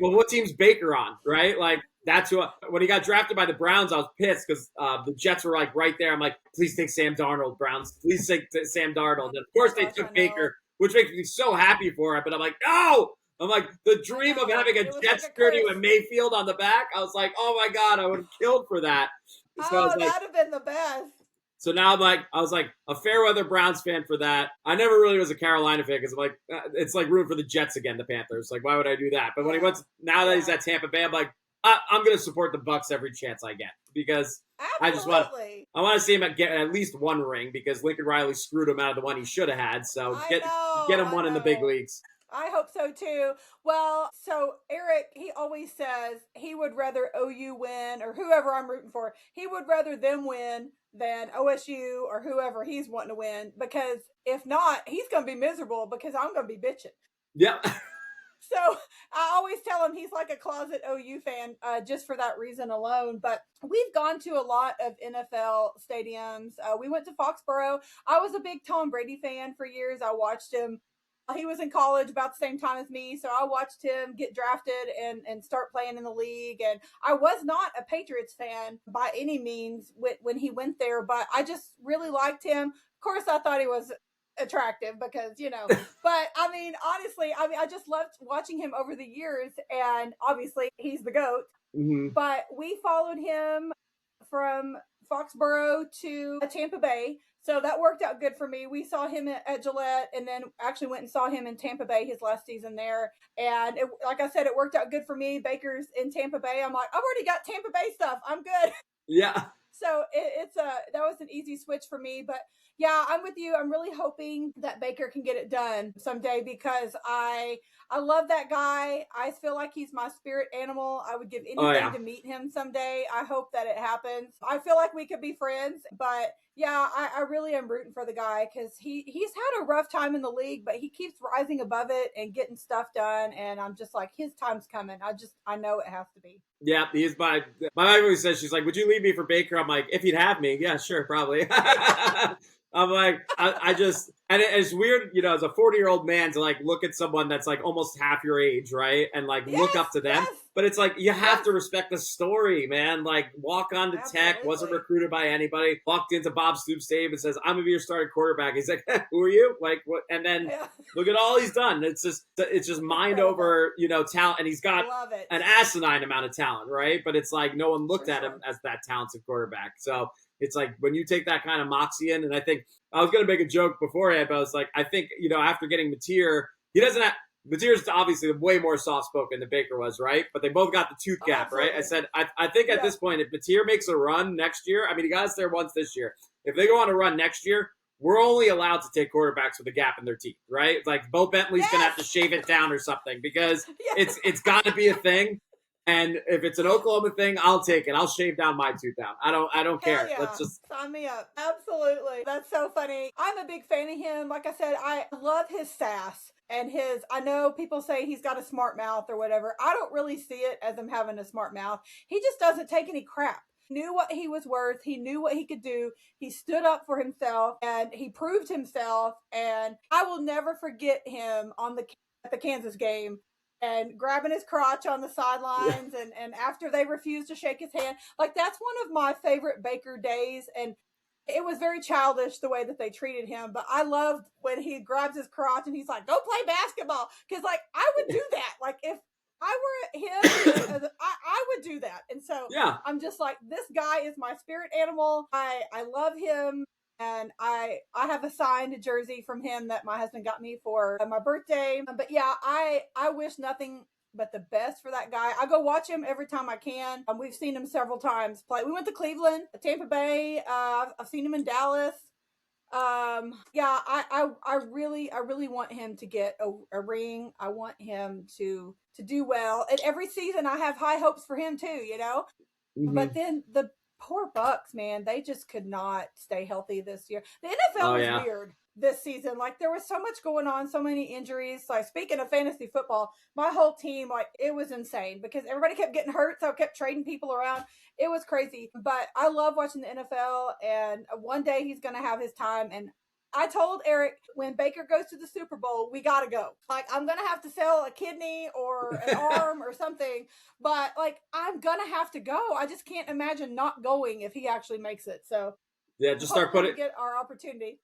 well, what team's Baker on, right? Like that's who. When he got drafted by the Browns, I was pissed because the Jets were like right there. I'm like, please take Sam Darnold, Browns. Please take Sam Darnold. And of course they took Baker, which makes me so happy for it. But I'm like, no. I'm like, the dream of having a Jets jersey with Mayfield on the back. I was like, oh my God, I would have killed for that. So oh, that'd have been the best. So now I was like a fair weather Browns fan for that. I never really was a Carolina fan because I'm like, it's like rooting for the Jets again, the Panthers. Like, why would I do that? But when he went, now that he's at Tampa Bay, I'm like, I'm going to support the Bucks every chance I get because Absolutely. I want to see him get at least one ring because Lincoln Riley screwed him out of the one he should have had. So get him one in the big leagues. I hope so too. Well, so Eric, he always says he would rather OU win or whoever I'm rooting for. He would rather them win than OSU or whoever he's wanting to win because if not, he's going to be miserable because I'm going to be bitching. Yep. So I always tell him he's like a closet OU fan just for that reason alone. But we've gone to a lot of NFL stadiums. We went to Foxborough. I was a big Tom Brady fan for years. I watched him. He was in college about the same time as me, so I watched him get drafted and start playing in the league. And I was not a Patriots fan by any means when he went there, but I just really liked him. Of course, I thought he was attractive because, but I mean, honestly, I just loved watching him over the years. And obviously, he's the GOAT. Mm-hmm. But we followed him from Foxborough to Tampa Bay. So that worked out good for me. We saw him at Gillette and then actually went and saw him in Tampa Bay his last season there. And like I said, it worked out good for me. Baker's in Tampa Bay. I'm like, I've already got Tampa Bay stuff. I'm good. Yeah. So that was an easy switch for me. But yeah, I'm with you. I'm really hoping that Baker can get it done someday because I love that guy. I feel like he's my spirit animal. I would give anything to meet him someday. I hope that it happens. I feel like we could be friends, but yeah, I really am rooting for the guy because he's had a rough time in the league, but he keeps rising above it and getting stuff done. And I'm just like, his time's coming. I know it has to be. Yeah, he's my wife always says, she's like, would you leave me for Baker? I'm like, if he'd have me, yeah, sure, probably. I'm like, I just, and it's weird, as a 40-year-old man to like look at someone that's like almost half your age, right? And like look up to them. Yes. But it's like, you have to respect the story, man. Like walk on to Tech, wasn't recruited by anybody, walked into Bob Stoops' stadium and says, I'm going to be your starting quarterback. He's like, who are you? Like what? And then look at all he's done. It's just mind over, talent. And he's got an asinine amount of talent, right? But it's like, no one looked at him as that talented quarterback. So it's like when you take that kind of moxie in, and I think I was going to make a joke beforehand, but I was like, I think, after getting Mateer, he doesn't have, Mateer's obviously way more soft-spoken than Baker was, right? But they both got the tooth gap, right? I said, I think at this point, if Mateer makes a run next year, I mean, he got us there once this year. If they go on a run next year, we're only allowed to take quarterbacks with a gap in their teeth, right? It's like Bo Bentley's going to have to shave it down or something because it's got to be a thing. And if it's an Oklahoma thing, I'll take it. I'll shave down my tooth down. I don't care. Yeah. Let's just sign me up. Absolutely. That's so funny. I'm a big fan of him. Like I said, I love his sass and I know people say he's got a smart mouth or whatever. I don't really see it as him having a smart mouth. He just doesn't take any crap. He knew what he was worth. He knew what he could do. He stood up for himself and he proved himself. And I will never forget him at the Kansas game. And grabbing his crotch on the sidelines and after they refused to shake his hand. Like, that's one of my favorite Baker days. And it was very childish the way that they treated him. But I loved when he grabs his crotch and he's like, go play basketball. Because, like, I would do that. Like, if I were him, I would do that. And so I'm just like, this guy is my spirit animal. I love him. And I have a signed jersey from him that my husband got me for my birthday. But yeah, I wish nothing but the best for that guy. I go watch him every time I can. We've seen him several times play. We went to Cleveland, Tampa Bay. I've seen him in Dallas. I really want him to get a ring. I want him to do well. And every season I have high hopes for him too, Mm-hmm. But then the poor Bucks, man, they just could not stay healthy this year. The NFL is weird. this season. Like there was so much going on, so many injuries. Like speaking of fantasy football, my whole team, like it was insane because everybody kept getting hurt. So I kept trading people around. It was crazy, but I love watching the NFL, and one day he's going to have his time. And I told Eric when Baker goes to the Super Bowl, we got to go. Like, I'm going to have to sell a kidney or an arm or something, but like, I'm going to have to go. I just can't imagine not going if he actually makes it. So, yeah, just start putting get our opportunity.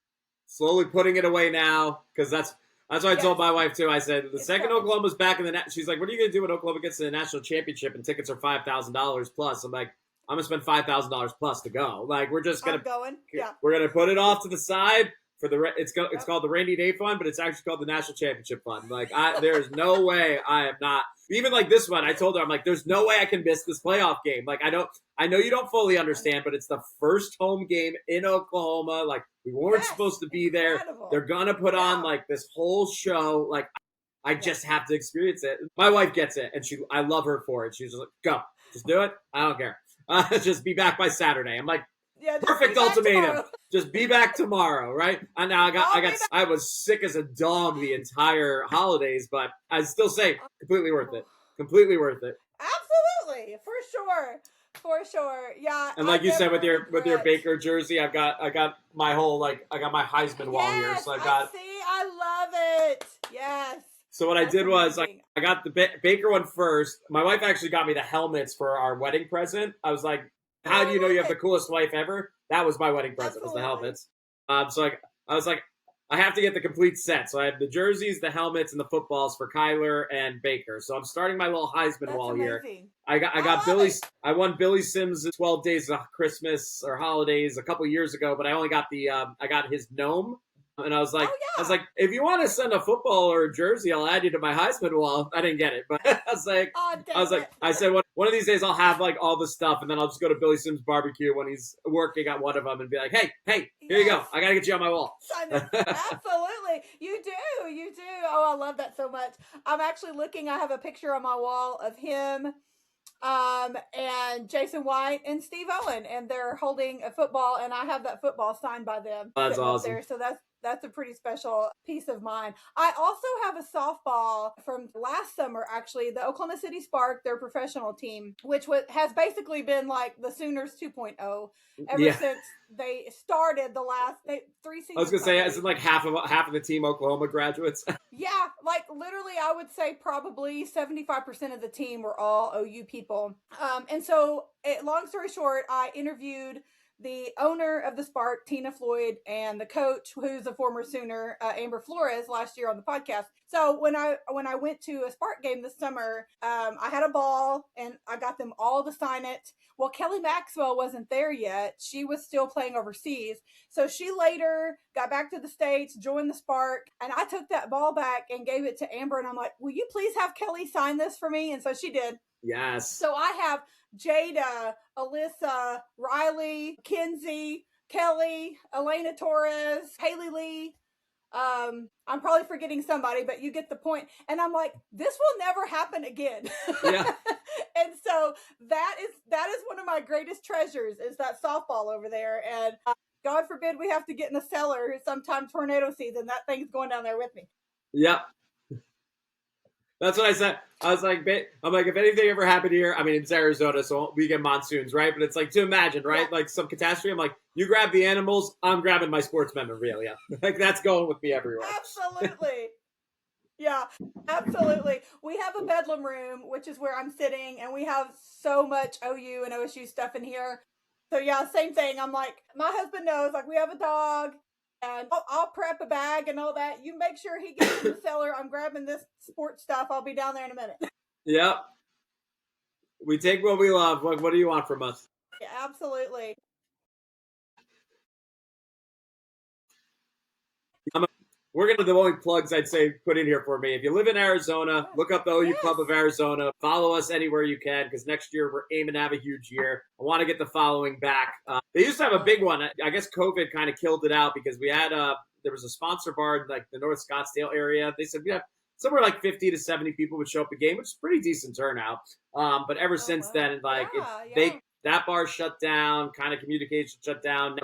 Slowly putting it away now, because that's what I told my wife too. I said the second Oklahoma's back in the she's like, "What are you going to do when Oklahoma gets to the national championship and tickets are $5,000 plus?" I'm like, "I'm going to spend $5,000 plus to go. Like, we're just going to we're going to put it off to the side." For the it's called the Rainy Day Fund, but it's actually called the National Championship Fund. Like, there's no way I am not. Even like this one, I told her, I'm like, there's no way I can miss this playoff game. Like, I know you don't fully understand, but it's the first home game in Oklahoma. Like, we weren't supposed to be there. They're gonna put on like this whole show. Like, I just have to experience it. My wife gets it, and I love her for it. She's just like, go, just do it. I don't care. Just be back by Saturday. I'm like, perfect ultimatum. Just be back tomorrow, right? And now I was sick as a dog the entire holidays, but I still say completely worth it. Completely worth it. Absolutely, for sure. Yeah. And like you said with your Baker jersey, I got my whole I got my Heisman wall here, so I love it. Yes. So what I did was I got the Baker one first. My wife actually got me the helmets for our wedding present. I was like, how do you know you have the coolest wife ever? That was my wedding present, was the helmets. So I was like, I have to get the complete set. So I have the jerseys, the helmets, and the footballs for Kyler and Baker. So I'm starting my little Heisman wall here. I got Billy. I won Billy Sims' 12 Days of Christmas or Holidays a couple years ago, but I only got I got his gnome. And I was like, if you want to send a football or a jersey, I'll add you to my Heisman wall. I didn't get it, but I said one of these days I'll have like all the stuff, and then I'll just go to Billy Sims' barbecue when he's working at one of them and be like, hey, here you go. I gotta get you on my wall. Absolutely, you do. Oh, I love that so much. I'm actually looking. I have a picture on my wall of him. And Jason White and Steve Owen, and they're holding a football, and I have that football signed by them. That's awesome. There, so that's a pretty special piece of mine. I also have a softball from last summer, actually, the Oklahoma City Spark, their professional team, which has basically been like the Sooners 2.0 ever since they started the last 3 seasons. I was gonna say, isn't like half of the team Oklahoma graduates? Yeah, like literally, I would say probably 75% of the team were all OU people. And so, long story short, I interviewed the owner of the Spark, Tina Floyd, and the coach, who's a former Sooner, Amber Flores, last year on the podcast. So when I went to a Spark game this summer, I had a ball and I got them all to sign it. Well, Kelly Maxwell wasn't there yet. She was still playing overseas. So she later got back to the States, joined the Spark, and I took that ball back and gave it to Amber. And I'm like, will you please have Kelly sign this for me? And so she did. Yes. So I have Jada, Alyssa, Riley, Kinsey, Kelly, Elena Torres, Haley Lee. I'm probably forgetting somebody, but you get the point. And I'm like, this will never happen again. Yeah. And so that is one of my greatest treasures, is that softball over there. And God forbid we have to get in the cellar sometime tornado season. That thing's going down there with me. Yep. That's what I said. I was like, if anything ever happened here, I mean, it's Arizona, so we get monsoons, right? But it's like, to imagine, right? Yeah. Like some catastrophe. I'm like, you grab the animals, I'm grabbing my sports memorabilia. Like, that's going with me everywhere. Absolutely. Yeah, absolutely. We have a bedlam room, which is where I'm sitting, and we have so much OU and OSU stuff in here. So yeah, same thing. I'm like, my husband knows, like, we have a dog. And I'll prep a bag and all that. You make sure he gets in the cellar. I'm grabbing this sports stuff. I'll be down there in a minute. Yep. We take what we love. What do you want from us? Yeah, absolutely. We're going to the only plugs I'd say put in here for me. If you live in Arizona, look up the OU Club of Arizona. Follow us anywhere you can, because next year we're aiming to have a huge year. I want to get the following back. They used to have a big one. I guess COVID kind of killed it out, because we had there was a sponsor bar in like the North Scottsdale area. They said, yeah, somewhere like 50 to 70 people would show up a game, which is pretty decent turnout. But ever since then, like that bar shut down, kind of communication shut down.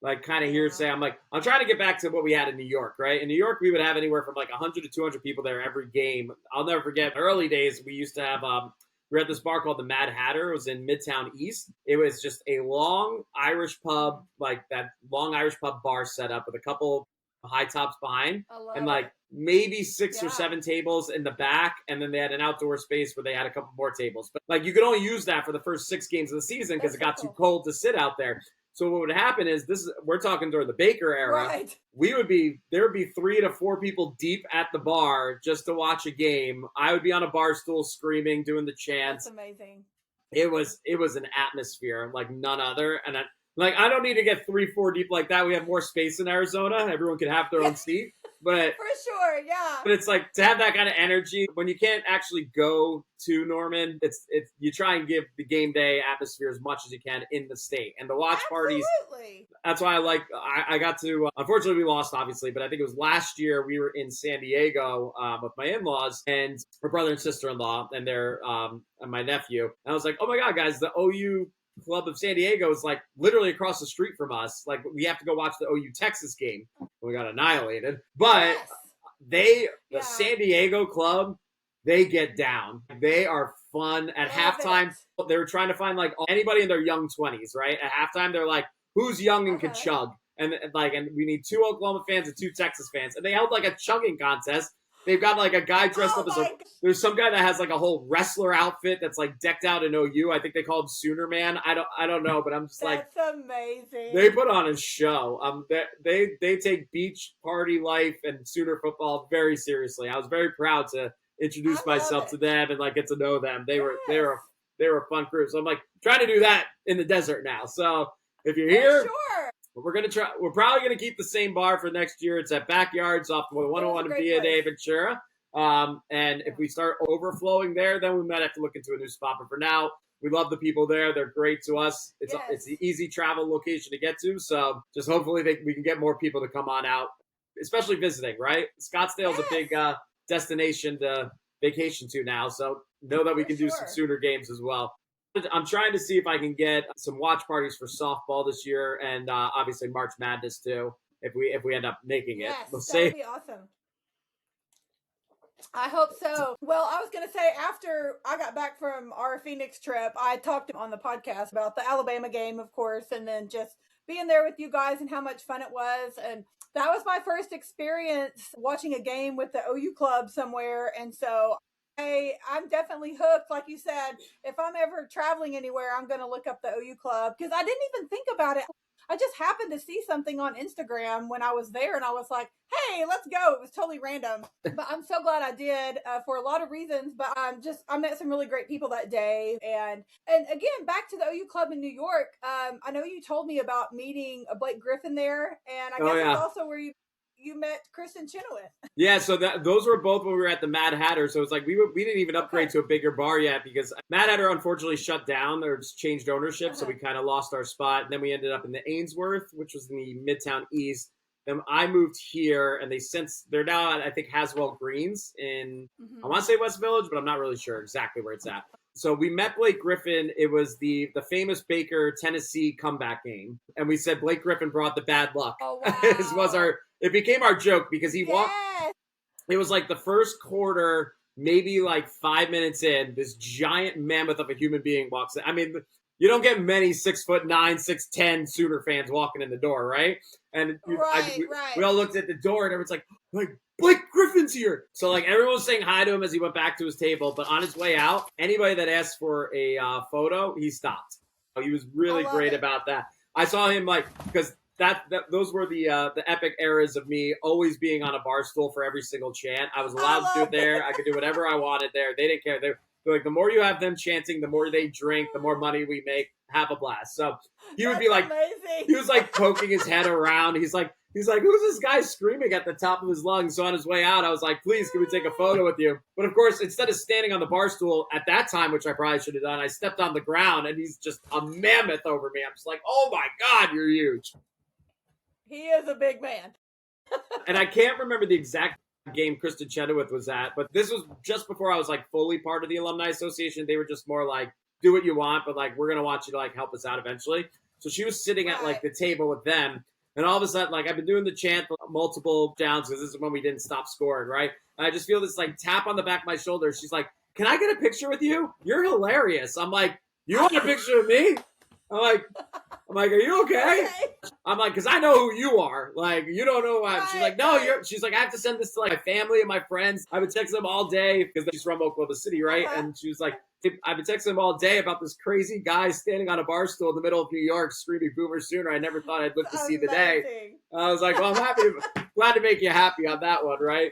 like kind of hearsay. I'm trying to get back to what we had in New York, right? In New York, we would have anywhere from like 100 to 200 people there every game. I'll never forget early days. We used to have, we were at this bar called the Mad Hatter. It was in Midtown East. It was just a long Irish pub, like that long Irish pub bar setup with a couple high tops behind and like maybe 6 or 7 tables in the back. And then they had an outdoor space where they had a couple more tables. But like you could only use that for the first 6 games of the season because it got too cold to sit out there. So what would happen is we're talking during the Baker era. Right. There would be 3 to 4 people deep at the bar just to watch a game. I would be on a bar stool screaming, doing the chants. That's amazing. It was an atmosphere like none other. And I don't need to get 3, 4 deep like that. We have more space in Arizona. Everyone can have their own seat. But for sure, yeah. But it's like to have that kind of energy when you can't actually go to Norman. It's you try and give the game day atmosphere as much as you can in the state and the watch parties. That's why I got to. Unfortunately, we lost obviously, but I think it was last year we were in San Diego with my in-laws and my brother and sister-in-law and their and my nephew. And I was like, oh my god, guys, the OU Club of San Diego is like literally across the street from us. Like we have to go watch the OU Texas game. We got annihilated, but the San Diego club, they get down. They are fun at halftime. They were trying to find like anybody in their young 20s, right? At halftime, they're like, who's young and can chug? And we need 2 Oklahoma fans and 2 Texas fans. And they held like a chugging contest. They've got like a guy dressed up as there's some guy that has like a whole wrestler outfit that's like decked out in OU. I think they call him Sooner Man. I don't know, but I'm just that's amazing. They put on a show. They take beach party life and Sooner football very seriously. I was very proud to introduce myself to them and like get to know them. They were a fun crew. So I'm like trying to do that in the desert now. So if you're here, we're gonna try. We're probably gonna keep the same bar for next year. It's at Backyards off the 101 in Via de Ventura. And if we start overflowing there, then we might have to look into a new spot. But for now, we love the people there. They're great to us. It's an easy travel location to get to. So just hopefully we can get more people to come on out, especially visiting. Right, Scottsdale's a big destination to vacation to now. So know that we can do some Sooner games as well. I'm trying to see if I can get some watch parties for softball this year, and obviously March Madness too. If we end up making it, that would be awesome. I hope so. Well, I was going to say after I got back from our Phoenix trip, I talked on the podcast about the Alabama game, of course, and then just being there with you guys and how much fun it was. And that was my first experience watching a game with the OU club somewhere, and so I'm definitely hooked. Like you said, if I'm ever traveling anywhere, I'm going to look up the OU club because I didn't even think about it. I just happened to see something on Instagram when I was there and I was like, hey, let's go. It was totally random, but I'm so glad I did for a lot of reasons. But I met some really great people that day. And again, back to the OU club in New York. I know you told me about meeting a Blake Griffin there, and I guess it's also where you met Kristen Chenoweth. Yeah, so those were both when we were at the Mad Hatter. So it's like we didn't even upgrade to a bigger bar yet because Mad Hatter unfortunately shut down or just changed ownership. So we kind of lost our spot. And then we ended up in the Ainsworth, which was in the Midtown East. Then I moved here, and they're now at, I think, Haswell Greens in, I want to say West Village, but I'm not really sure exactly where it's at. So we met Blake Griffin. It was the famous Baker Tennessee comeback game. And we said Blake Griffin brought the bad luck. Oh, wow. It became our joke because he walked. It was like the first quarter, maybe like 5 minutes in, this giant mammoth of a human being walks in. I mean, you don't get many 6'9", 6'10" Sooner fans walking in the door, right? And we all looked at the door and everyone's like Blake Griffin's here. So like everyone was saying hi to him as he went back to his table. But on his way out, anybody that asked for a photo, he stopped. He was really great about that. I saw him because those were the epic eras of me always being on a bar stool for every single chant. I was allowed to do it there. I could do whatever I wanted there. They didn't care. They're like, the more you have them chanting, the more they drink, the more money we make. Have a blast. So he would be like, amazing. He was like poking his head around. He's like, who's this guy screaming at the top of his lungs? So on his way out, I was like, please, can we take a photo with you? But of course, instead of standing on the bar stool at that time, which I probably should have done, I stepped on the ground and he's just a mammoth over me. I'm just like, oh my God, you're huge. He is a big man. And I can't remember the exact game Kristen Chenoweth was at, but this was just before I was like fully part of the Alumni Association. They were just more like, do what you want, but like, we're going to want you to like help us out eventually. So she was sitting at like the table with them. And all of a sudden, like I've been doing the chant multiple downs because this is when we didn't stop scoring, right? And I just feel this like tap on the back of my shoulder. She's like, "Can I get a picture with you? You're hilarious." I'm like, "You want a picture of me?" I'm like, "Are you okay?" I'm like, "Because I know who you are. Like, you don't know who I am." She's like, "No, you're." She's like, "I have to send this to like my family and my friends. I've been texting them all day because she's from Oklahoma City, right?" And she was like, "I've been texting them all day about this crazy guy standing on a bar stool in the middle of New York screaming Boomer Sooner. I never thought I'd live to see the day." I was like, "Well, glad to make you happy on that one, right?"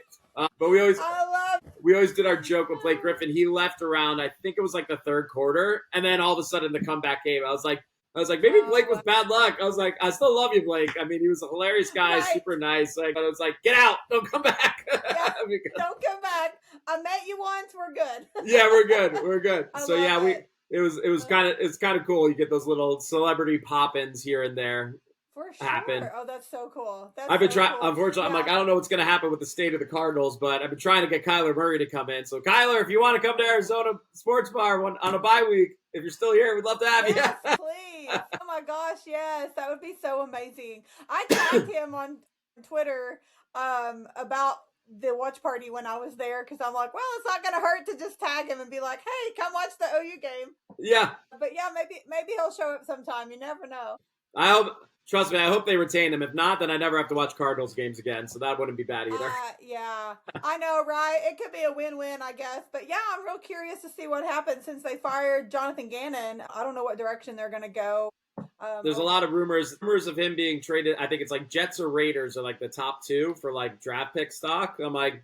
But we always did our joke with Blake Griffin. He left around, I think it was like the third quarter, and then all of a sudden the comeback came. I was like, maybe Blake was bad luck. I was like, I still love you, Blake. I mean, he was a hilarious guy, super nice. Like, I was like, get out, don't come back. Yeah, don't come back. I met you once. We're good. Yeah, we're good. So yeah, it's kind of cool. You get those little celebrity pop-ins here and there. For sure. Happen. Oh, that's so cool. I've been trying. Unfortunately, I'm like, I don't know what's going to happen with the state of the Cardinals, but I've been trying to get Kyler Murray to come in. So, Kyler, if you want to come to Arizona Sports Bar on a bye week, if you're still here, we'd love to have you. Please. Oh my gosh, yes, that would be so amazing. I tagged him on Twitter about the watch party when I was there because I'm like, well, it's not going to hurt to just tag him and be like, hey, come watch the OU game. Yeah. But yeah, maybe he'll show up sometime. You never know. Trust me, I hope they retain him. If not, then I never have to watch Cardinals games again, so that wouldn't be bad either. Yeah, I know, right? It could be a win-win, I guess. But yeah, I'm real curious to see what happens since they fired Jonathan Gannon. I don't know what direction they're going to go. There's a lot of rumors of him being traded. I think it's like Jets or Raiders are like the top two for like draft pick stock. I'm like,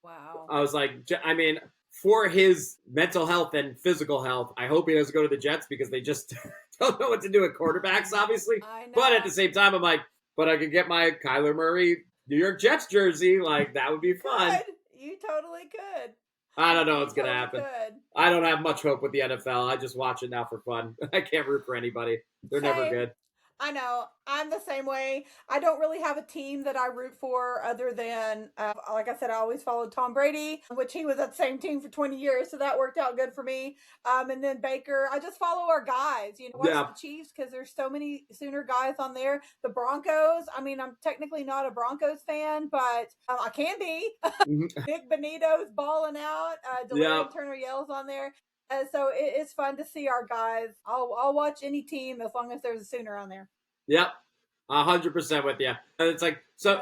wow. I was like, I mean, for his mental health and physical health, I hope he doesn't go to the Jets because they just don't know what to do with quarterbacks, obviously. I know. But at the same time, I'm like, but I could get my Kyler Murray New York Jets jersey. Like, that would be fun. You totally could. I don't know what's going to happen. Could. I don't have much hope with the NFL. I just watch it now for fun. I can't root for anybody. They're never good. I know. I'm the same way. I don't really have a team that I root for other than, like I said, I always followed Tom Brady, which he was at the same team for 20 years. So that worked out good for me. And then Baker, I just follow our guys, watch the Chiefs because there's so many Sooner guys on there. The Broncos, I mean, I'm technically not a Broncos fan, but I can be. Nick Benito's balling out. Delary Turner Yell's on there. So it's fun to see our guys. I'll watch any team as long as there's a Sooner on there. Yep, 100% with you. And it's like, so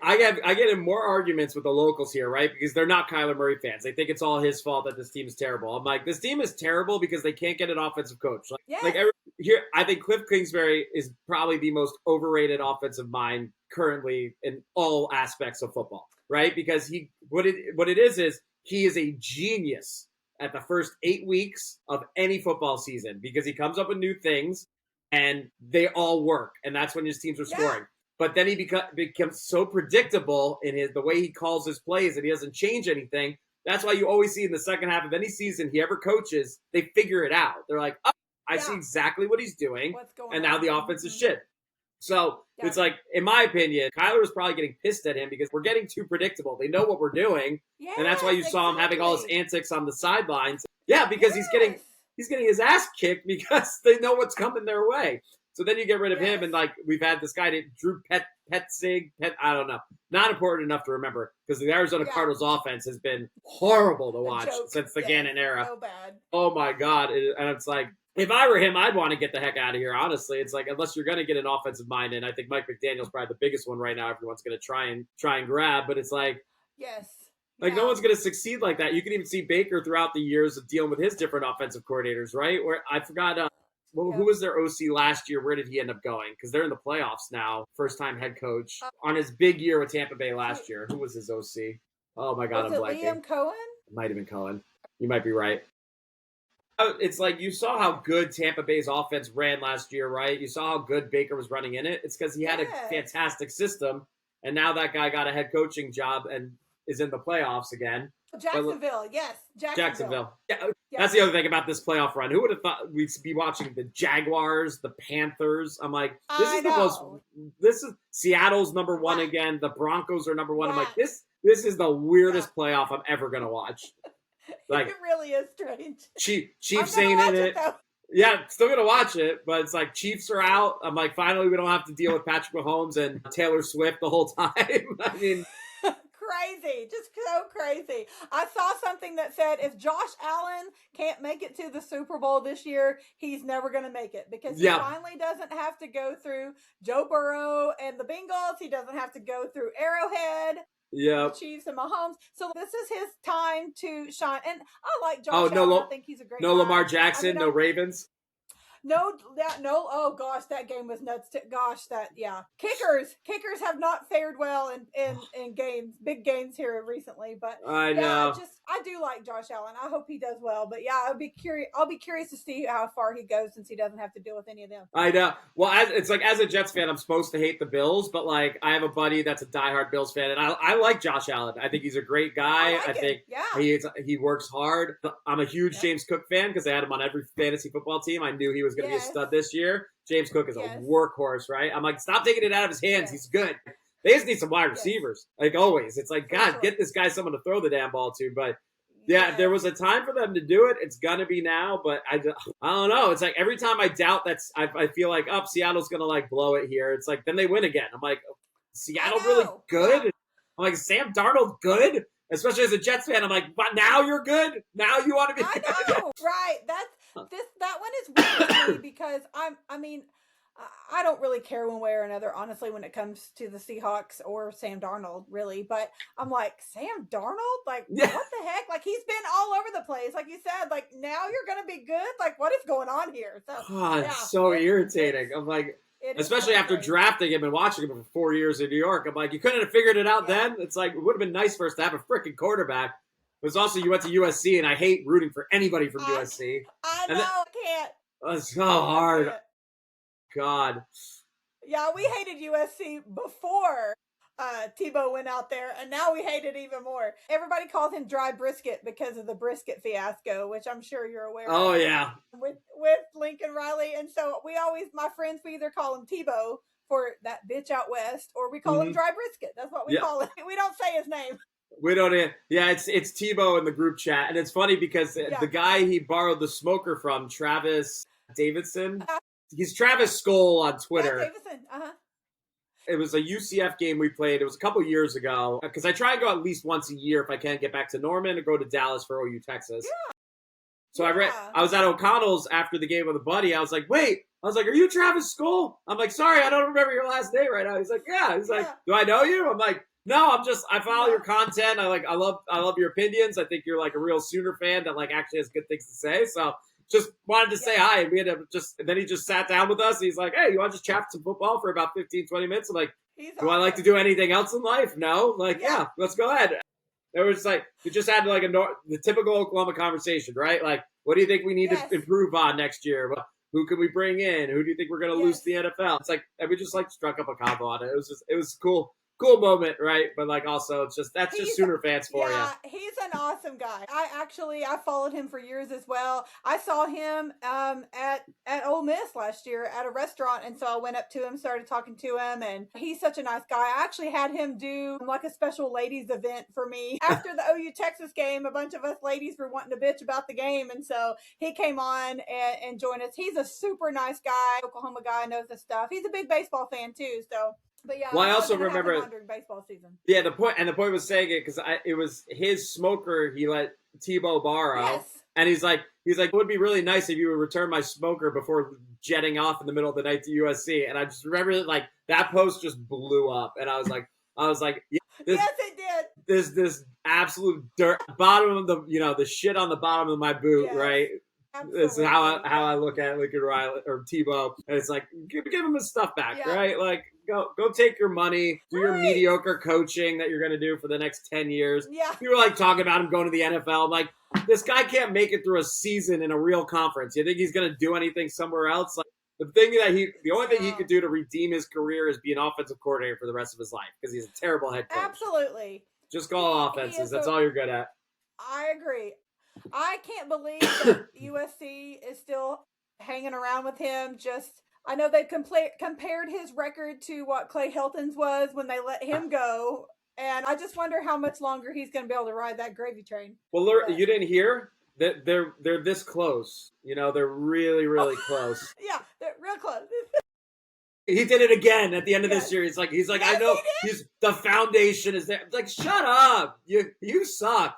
I get in more arguments with the locals here, right? Because they're not Kyler Murray fans. They think it's all his fault that this team is terrible. I'm like, this team is terrible because they can't get an offensive coach. I think Cliff Kingsbury is probably the most overrated offensive mind currently in all aspects of football, right? Because what it is he is a genius at the first 8 weeks of any football season because he comes up with new things and they all work. And that's when his teams are scoring. But then he becomes so predictable in the way he calls his plays and he doesn't change anything. That's why you always see in the second half of any season he ever coaches, they figure it out. They're like, oh, I see exactly what he's doing. And now the offense is shit. So it's like, in my opinion, Kyler was probably getting pissed at him because we're getting too predictable. They know what we're doing. And that's why you saw him having all his antics on the sidelines. Yeah, because he's getting his ass kicked because they know what's coming their way. So then you get rid of him. And like, we've had this guy named Drew Petzing. I don't know. Not important enough to remember because the Arizona Cardinals offense has been horrible to watch since the Gannon era. So bad. Oh my God. And it's like, if I were him, I'd want to get the heck out of here, honestly. It's like, unless you're going to get an offensive mind in, I think Mike McDaniel's probably the biggest one right now everyone's going to try and grab. But it's like, no one's going to succeed like that. You can even see Baker throughout the years of dealing with his different offensive coordinators, right? Where I forgot, who was their OC last year? Where did he end up going? Because they're in the playoffs now. First-time head coach. On his big year with Tampa Bay last year. Who was his OC? Oh, my God, I'm blanking. Liam Cohen? It might have been Cohen. You might be right. It's like you saw how good Tampa Bay's offense ran last year, right? You saw how good Baker was running in it. It's because he had a fantastic system, and now that guy got a head coaching job and is in the playoffs again. Jacksonville, Jacksonville. Yeah, that's the other thing about this playoff run. Who would have thought we'd be watching the Jaguars, the Panthers? I'm like, this is Seattle's number one again. The Broncos are number one. I'm like, this is the weirdest playoff I'm ever going to watch. Like, it really is strange. Chiefs ain't in it. Yeah, still gonna watch it, but it's like Chiefs are out. I'm like, finally, we don't have to deal with Patrick Mahomes and Taylor Swift the whole time. I mean, Crazy, just so crazy. I saw something that said if Josh Allen can't make it to the Super Bowl this year, he's never going to make it because he finally doesn't have to go through Joe Burrow and the Bengals. He doesn't have to go through Arrowhead. The Chiefs and Mahomes. So this is his time to shine. And I like Josh Allen. I think he's a great guy. No Lamar Jackson, no Ravens. No. Oh gosh, that game was nuts. Kickers have not fared well in games, big games here recently. But I know. I do like Josh Allen. I hope he does well. But yeah, I'll be curious to see how far he goes since he doesn't have to deal with any of them. I know. Well, it's like as a Jets fan, I'm supposed to hate the Bills, but like I have a buddy that's a diehard Bills fan, and I like Josh Allen. I think he's a great guy. I think he works hard. I'm a huge James Cook fan because I had him on every fantasy football team. I knew he was going to be a stud this year. James Cook is a workhorse, right? I'm like, stop taking it out of his hands. He's good. They just need some wide receivers, like always. It's like, God, get this guy someone to throw the damn ball to. But if there was a time for them to do it, it's gonna be now. But I don't know. It's like every time I doubt I feel like, Seattle's gonna like blow it here. It's like then they win again. I'm like, Seattle really good? Yeah. I'm like, Sam Darnold good? Especially as a Jets fan, I'm like, but now you're good? Now you want to be I know, right. That one is weird to me because I don't really care one way or another, honestly, when it comes to the Seahawks or Sam Darnold, really. But I'm like, Sam Darnold? Like, what the heck? Like, he's been all over the place. Like you said, like, now you're going to be good? Like, what is going on here? So, it's so irritating. I'm like, especially after drafting him and watching him for 4 years in New York. I'm like, you couldn't have figured it out then? It's like, it would have been nice for us to have a freaking quarterback. It was also, you went to USC, and I hate rooting for anybody from USC. I know, I can't. It's so hard. God. Yeah, we hated USC before Tebow went out there, and now we hate it even more. Everybody calls him Dry Brisket because of the brisket fiasco, which I'm sure you're aware of. Oh, yeah. With Lincoln Riley. And so we either call him Tebow for that bitch out west, or we call him Dry Brisket. That's what we call him. We don't say his name. We don't. Yeah, it's Tebow in the group chat, and it's funny because the guy he borrowed the smoker from, Travis Davidson, he's Travis Skoll on Twitter. Yeah, Davidson. It was a UCF game we played. It was a couple years ago because I try and go at least once a year if I can get back to Norman or go to Dallas for OU Texas. Yeah. So I was at O'Connell's after the game with a buddy. I was like, wait. I was like, are you Travis Skoll? I'm like, sorry, I don't remember your last name right now. He's like, yeah. He's like, do I know you? I'm like, no, I follow your content. I love your opinions. I think you're like a real Sooner fan that like actually has good things to say. So just wanted to say hi. And we had and then he just sat down with us. He's like, hey, you want to just chat some football for about 15, 20 minutes? I'm like, I like to do anything else in life? No. Like, yeah, let's go ahead. It was like, we just had like the typical Oklahoma conversation, right? Like, what do you think we need to improve on next year? Who can we bring in? Who do you think we're going to lose to the NFL? It's like, and we just like struck up a combo on it. It was cool moment, right? But like also it's just Sooner fans for you. Yeah, he's an awesome guy. I followed him for years as well. I saw him at Ole Miss last year at a restaurant, and so I went up to him, started talking to him, and he's such a nice guy. I actually had him do like a special ladies event for me. After the OU Texas game, a bunch of us ladies were wanting to bitch about the game, and so he came on and joined us. He's a super nice guy, Oklahoma guy, knows his stuff. He's a big baseball fan too, so. But yeah, well, I also remember during baseball season. Yeah, the point was saying it because it was his smoker he let Tebow borrow, and he's like, it would be really nice if you would return my smoker before jetting off in the middle of the night to USC. And I just remember that, like, that post just blew up, and I was like, yes, it did. This absolute dirt bottom of the shit on the bottom of my boot, right? Absolutely. This is how I look at Lincoln Riley or Tebow, and it's like give him his stuff back, right? Like go take your money, do your mediocre coaching that you're going to do for the next 10 years. Yeah, you were like talking about him going to the NFL. I'm like, this guy can't make it through a season in a real conference. You think he's going to do anything somewhere else? Like the only thing he could do to redeem his career is be an offensive coordinator for the rest of his life because he's a terrible head coach. Absolutely, just call offenses. That's all you're good at. I agree. I can't believe that USC is still hanging around with him. I know they compared his record to what Clay Helton's was when they let him go, and I just wonder how much longer he's going to be able to ride that gravy train. Well, you didn't hear? they're this close. They're really, really close. Yeah, they're real close. He did it again at the end of this year. He's like, Yes, I know the foundation is there. It's like, shut up. You suck.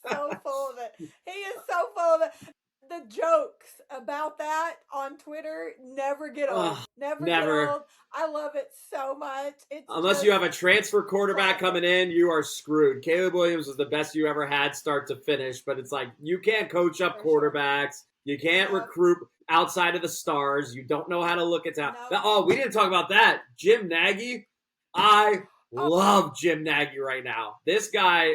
So full of it. He is so full of it. The jokes about that on Twitter never get old. Never get old. I love it so much. Unless you have a transfer quarterback coming in, you are screwed. Caleb Williams was the best you ever had start to finish, but it's like you can't coach up quarterbacks. You can't recruit outside of the stars. You don't know how to look at that. No. Oh, we didn't talk about that. Jim Nagy. I love Jim Nagy right now. This guy...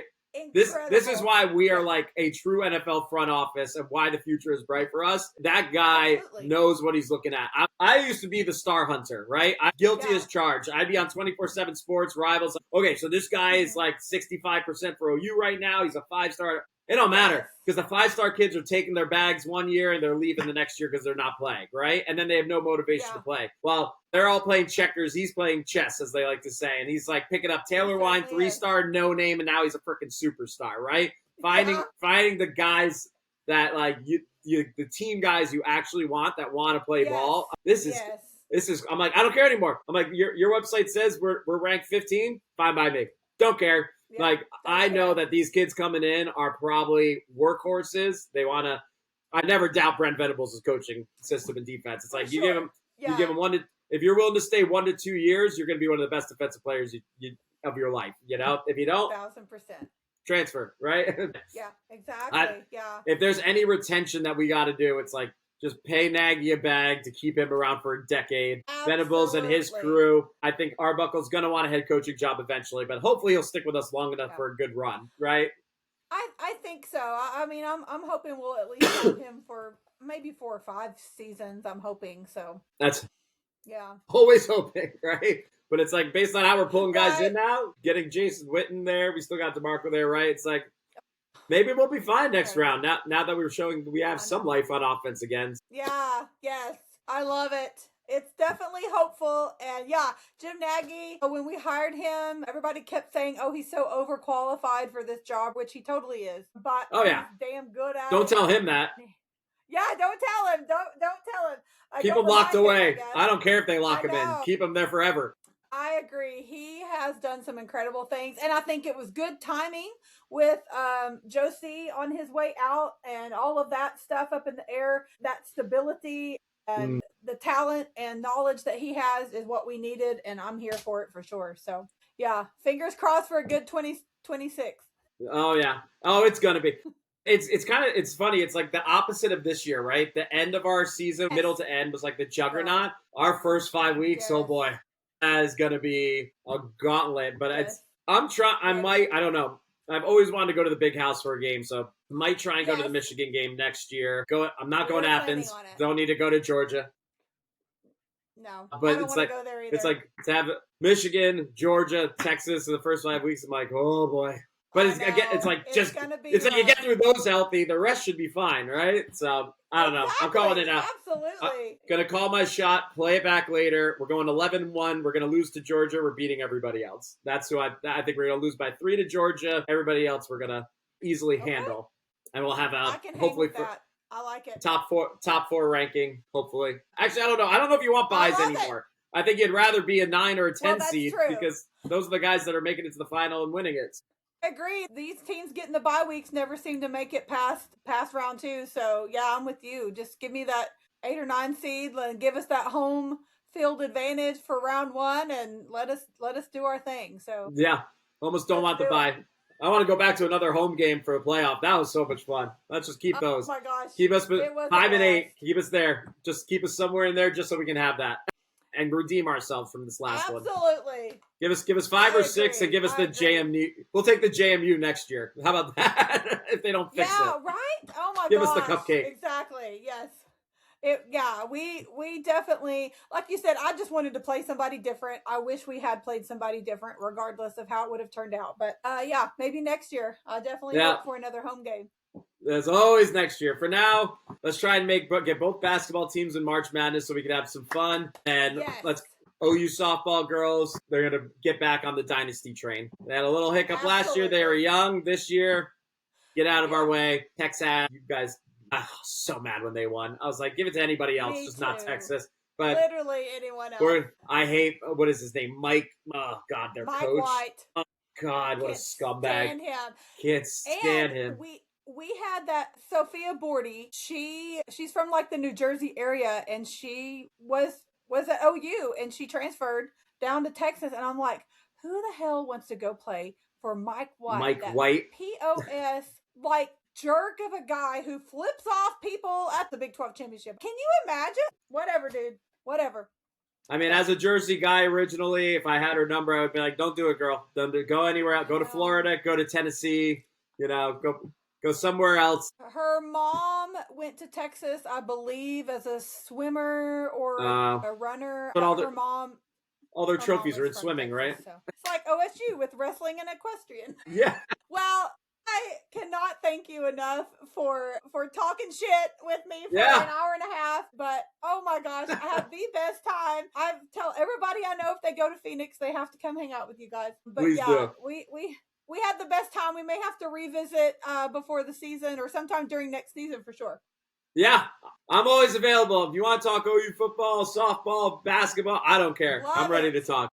This is why we are like a true NFL front office and why the future is bright for us. That guy knows what he's looking at. I used to be the star hunter, right? I'm guilty as charged. I'd be on 24/7 Sports, Rivals. Okay, so this guy is like 65% for OU right now. He's a 5-star. It don't matter because the 5-star kids are taking their bags one year and they're leaving the next year because they're not playing, right? And then they have no motivation to play. Well, they're all playing checkers. He's playing chess, as they like to say. And he's like picking up Taylor Wine, 3-star, no name, and now he's a freaking superstar, right? Finding the guys that like the team guys you actually want that want to play ball. This is. I'm like, I don't care anymore. I'm like, your website says we're ranked 15. Fine by me. Don't care. Yeah, like, I know that these kids coming in are probably workhorses. They want to – I never doubt Brent Venables' coaching system and defense. It's like you give them if you're willing to stay 1 to 2 years, you're going to be one of the best defensive players of your life. If you don't – 1,000%. Transfer, right? Yeah, exactly. If there's any retention that we got to do, it's like just pay Nagy a bag to keep him around for a decade. Absolutely. Venables and his crew. I think Arbuckle's going to want a head coaching job eventually, but hopefully he'll stick with us long enough for a good run, right? I think so. I mean, I'm hoping we'll at least have him for maybe 4 or 5 seasons. I'm hoping so. That's always hoping, right? But it's like based on how we're pulling guys in now, getting Jason Witten there, we still got DeMarco there, right? It's like maybe we'll be fine next round. Now that we're showing we have some life on offense again. Yeah, yes. I love it. It's definitely hopeful. And Jim Nagy, when we hired him, everybody kept saying, oh, he's so overqualified for this job, which he totally is. But he's damn good at it. Don't tell him that. Yeah, don't tell him. Don't tell him. Keep him locked away. I don't care if they lock him in. Keep him there forever. I agree. He has done some incredible things. And I think it was good timing with Josie on his way out and all of that stuff up in the air. That stability and the talent and knowledge that he has is what we needed. And I'm here for it for sure. So, fingers crossed for a good 2026. Oh, yeah. Oh, it's going to be. It's funny. It's like the opposite of this year, right? The end of our season, middle to end, was like the juggernaut. Our first 5 weeks, oh boy. That is going to be a gauntlet, but I don't know. I've always wanted to go to the big house for a game, so might try and go to the Michigan game next year. I'm not going to Athens. Don't need to go to Georgia. No, but I don't want to go there either. It's like to have Michigan, Georgia, Texas in the first 5 weeks. I'm like, oh boy. But it's like you get through those healthy, the rest should be fine, right? So I don't know. I'm calling it now. Absolutely. Gonna call my shot, play it back later. We're going 11-1. We're gonna lose to Georgia. We're beating everybody else. That's who I think we're gonna lose by 3 to Georgia. Everybody else we're gonna easily handle, and we'll have hopefully I like it. Top four ranking. Hopefully, actually, I don't know. I don't know if you want buys anymore. I think you'd rather be a 9 or a 10 seed because those are the guys that are making it to the final and winning it. I agree. These teams getting the bye weeks never seem to make it past round 2. So I'm with you. Just give me that 8 or 9 seed and give us that home field advantage for round 1 and let us do our thing. So almost don't want the bye. I want to go back to another home game for a playoff. That was so much fun. Let's just keep those. Oh my gosh. Keep us 5 and 8. Keep us there. Just keep us somewhere in there just so we can have that. And redeem ourselves from this last one. Absolutely. Give us 5 or 6 and give us the JMU. We'll take the JMU next year. How about that? If they don't fix it. Yeah, right? Oh my god. Give us the cupcake. Exactly. Yes. We definitely, like you said, I just wanted to play somebody different. I wish we had played somebody different regardless of how it would have turned out. But maybe next year. I definitely look for another home game. There's always next year. For now, let's try and get both basketball teams in March Madness so we can have some fun. And let's OU softball girls, they're going to get back on the dynasty train. They had a little hiccup last year. They were young. This year, Get out of our way. Texas, you guys, so mad when they won. I was like, give it to anybody else, just not Texas. But literally anyone else. I hate, what is his name? Mike, oh God, their Mike coach. White. Oh God, what a scumbag. Stand him. Can't stand him. We had that Sophia Bordy. She's from like the New Jersey area, and she was at OU, and she transferred down to Texas. And I'm like, who the hell wants to go play for Mike White? Mike White, POS, like jerk of a guy who flips off people at the Big 12 championship. Can you imagine? Whatever, dude. Whatever. I mean, as a Jersey guy originally, if I had her number, I would be like, don't do it, girl. Don't go anywhere else. Go to Florida, go to Tennessee, go somewhere else. Her mom went to Texas, I believe, as a swimmer or a runner. But her mom... All their trophies are in swimming, Texas, right? So. It's like OSU with wrestling and equestrian. Yeah. Well, I cannot thank you enough for talking shit with me for an hour and a half. But oh my gosh, I have the best time. I tell everybody I know if they go to Phoenix, they have to come hang out with you guys. But Please do. we had the best time. We may have to revisit before the season or sometime during next season for sure. Yeah, I'm always available. If you want to talk OU football, softball, basketball, I don't care. I'm ready to talk.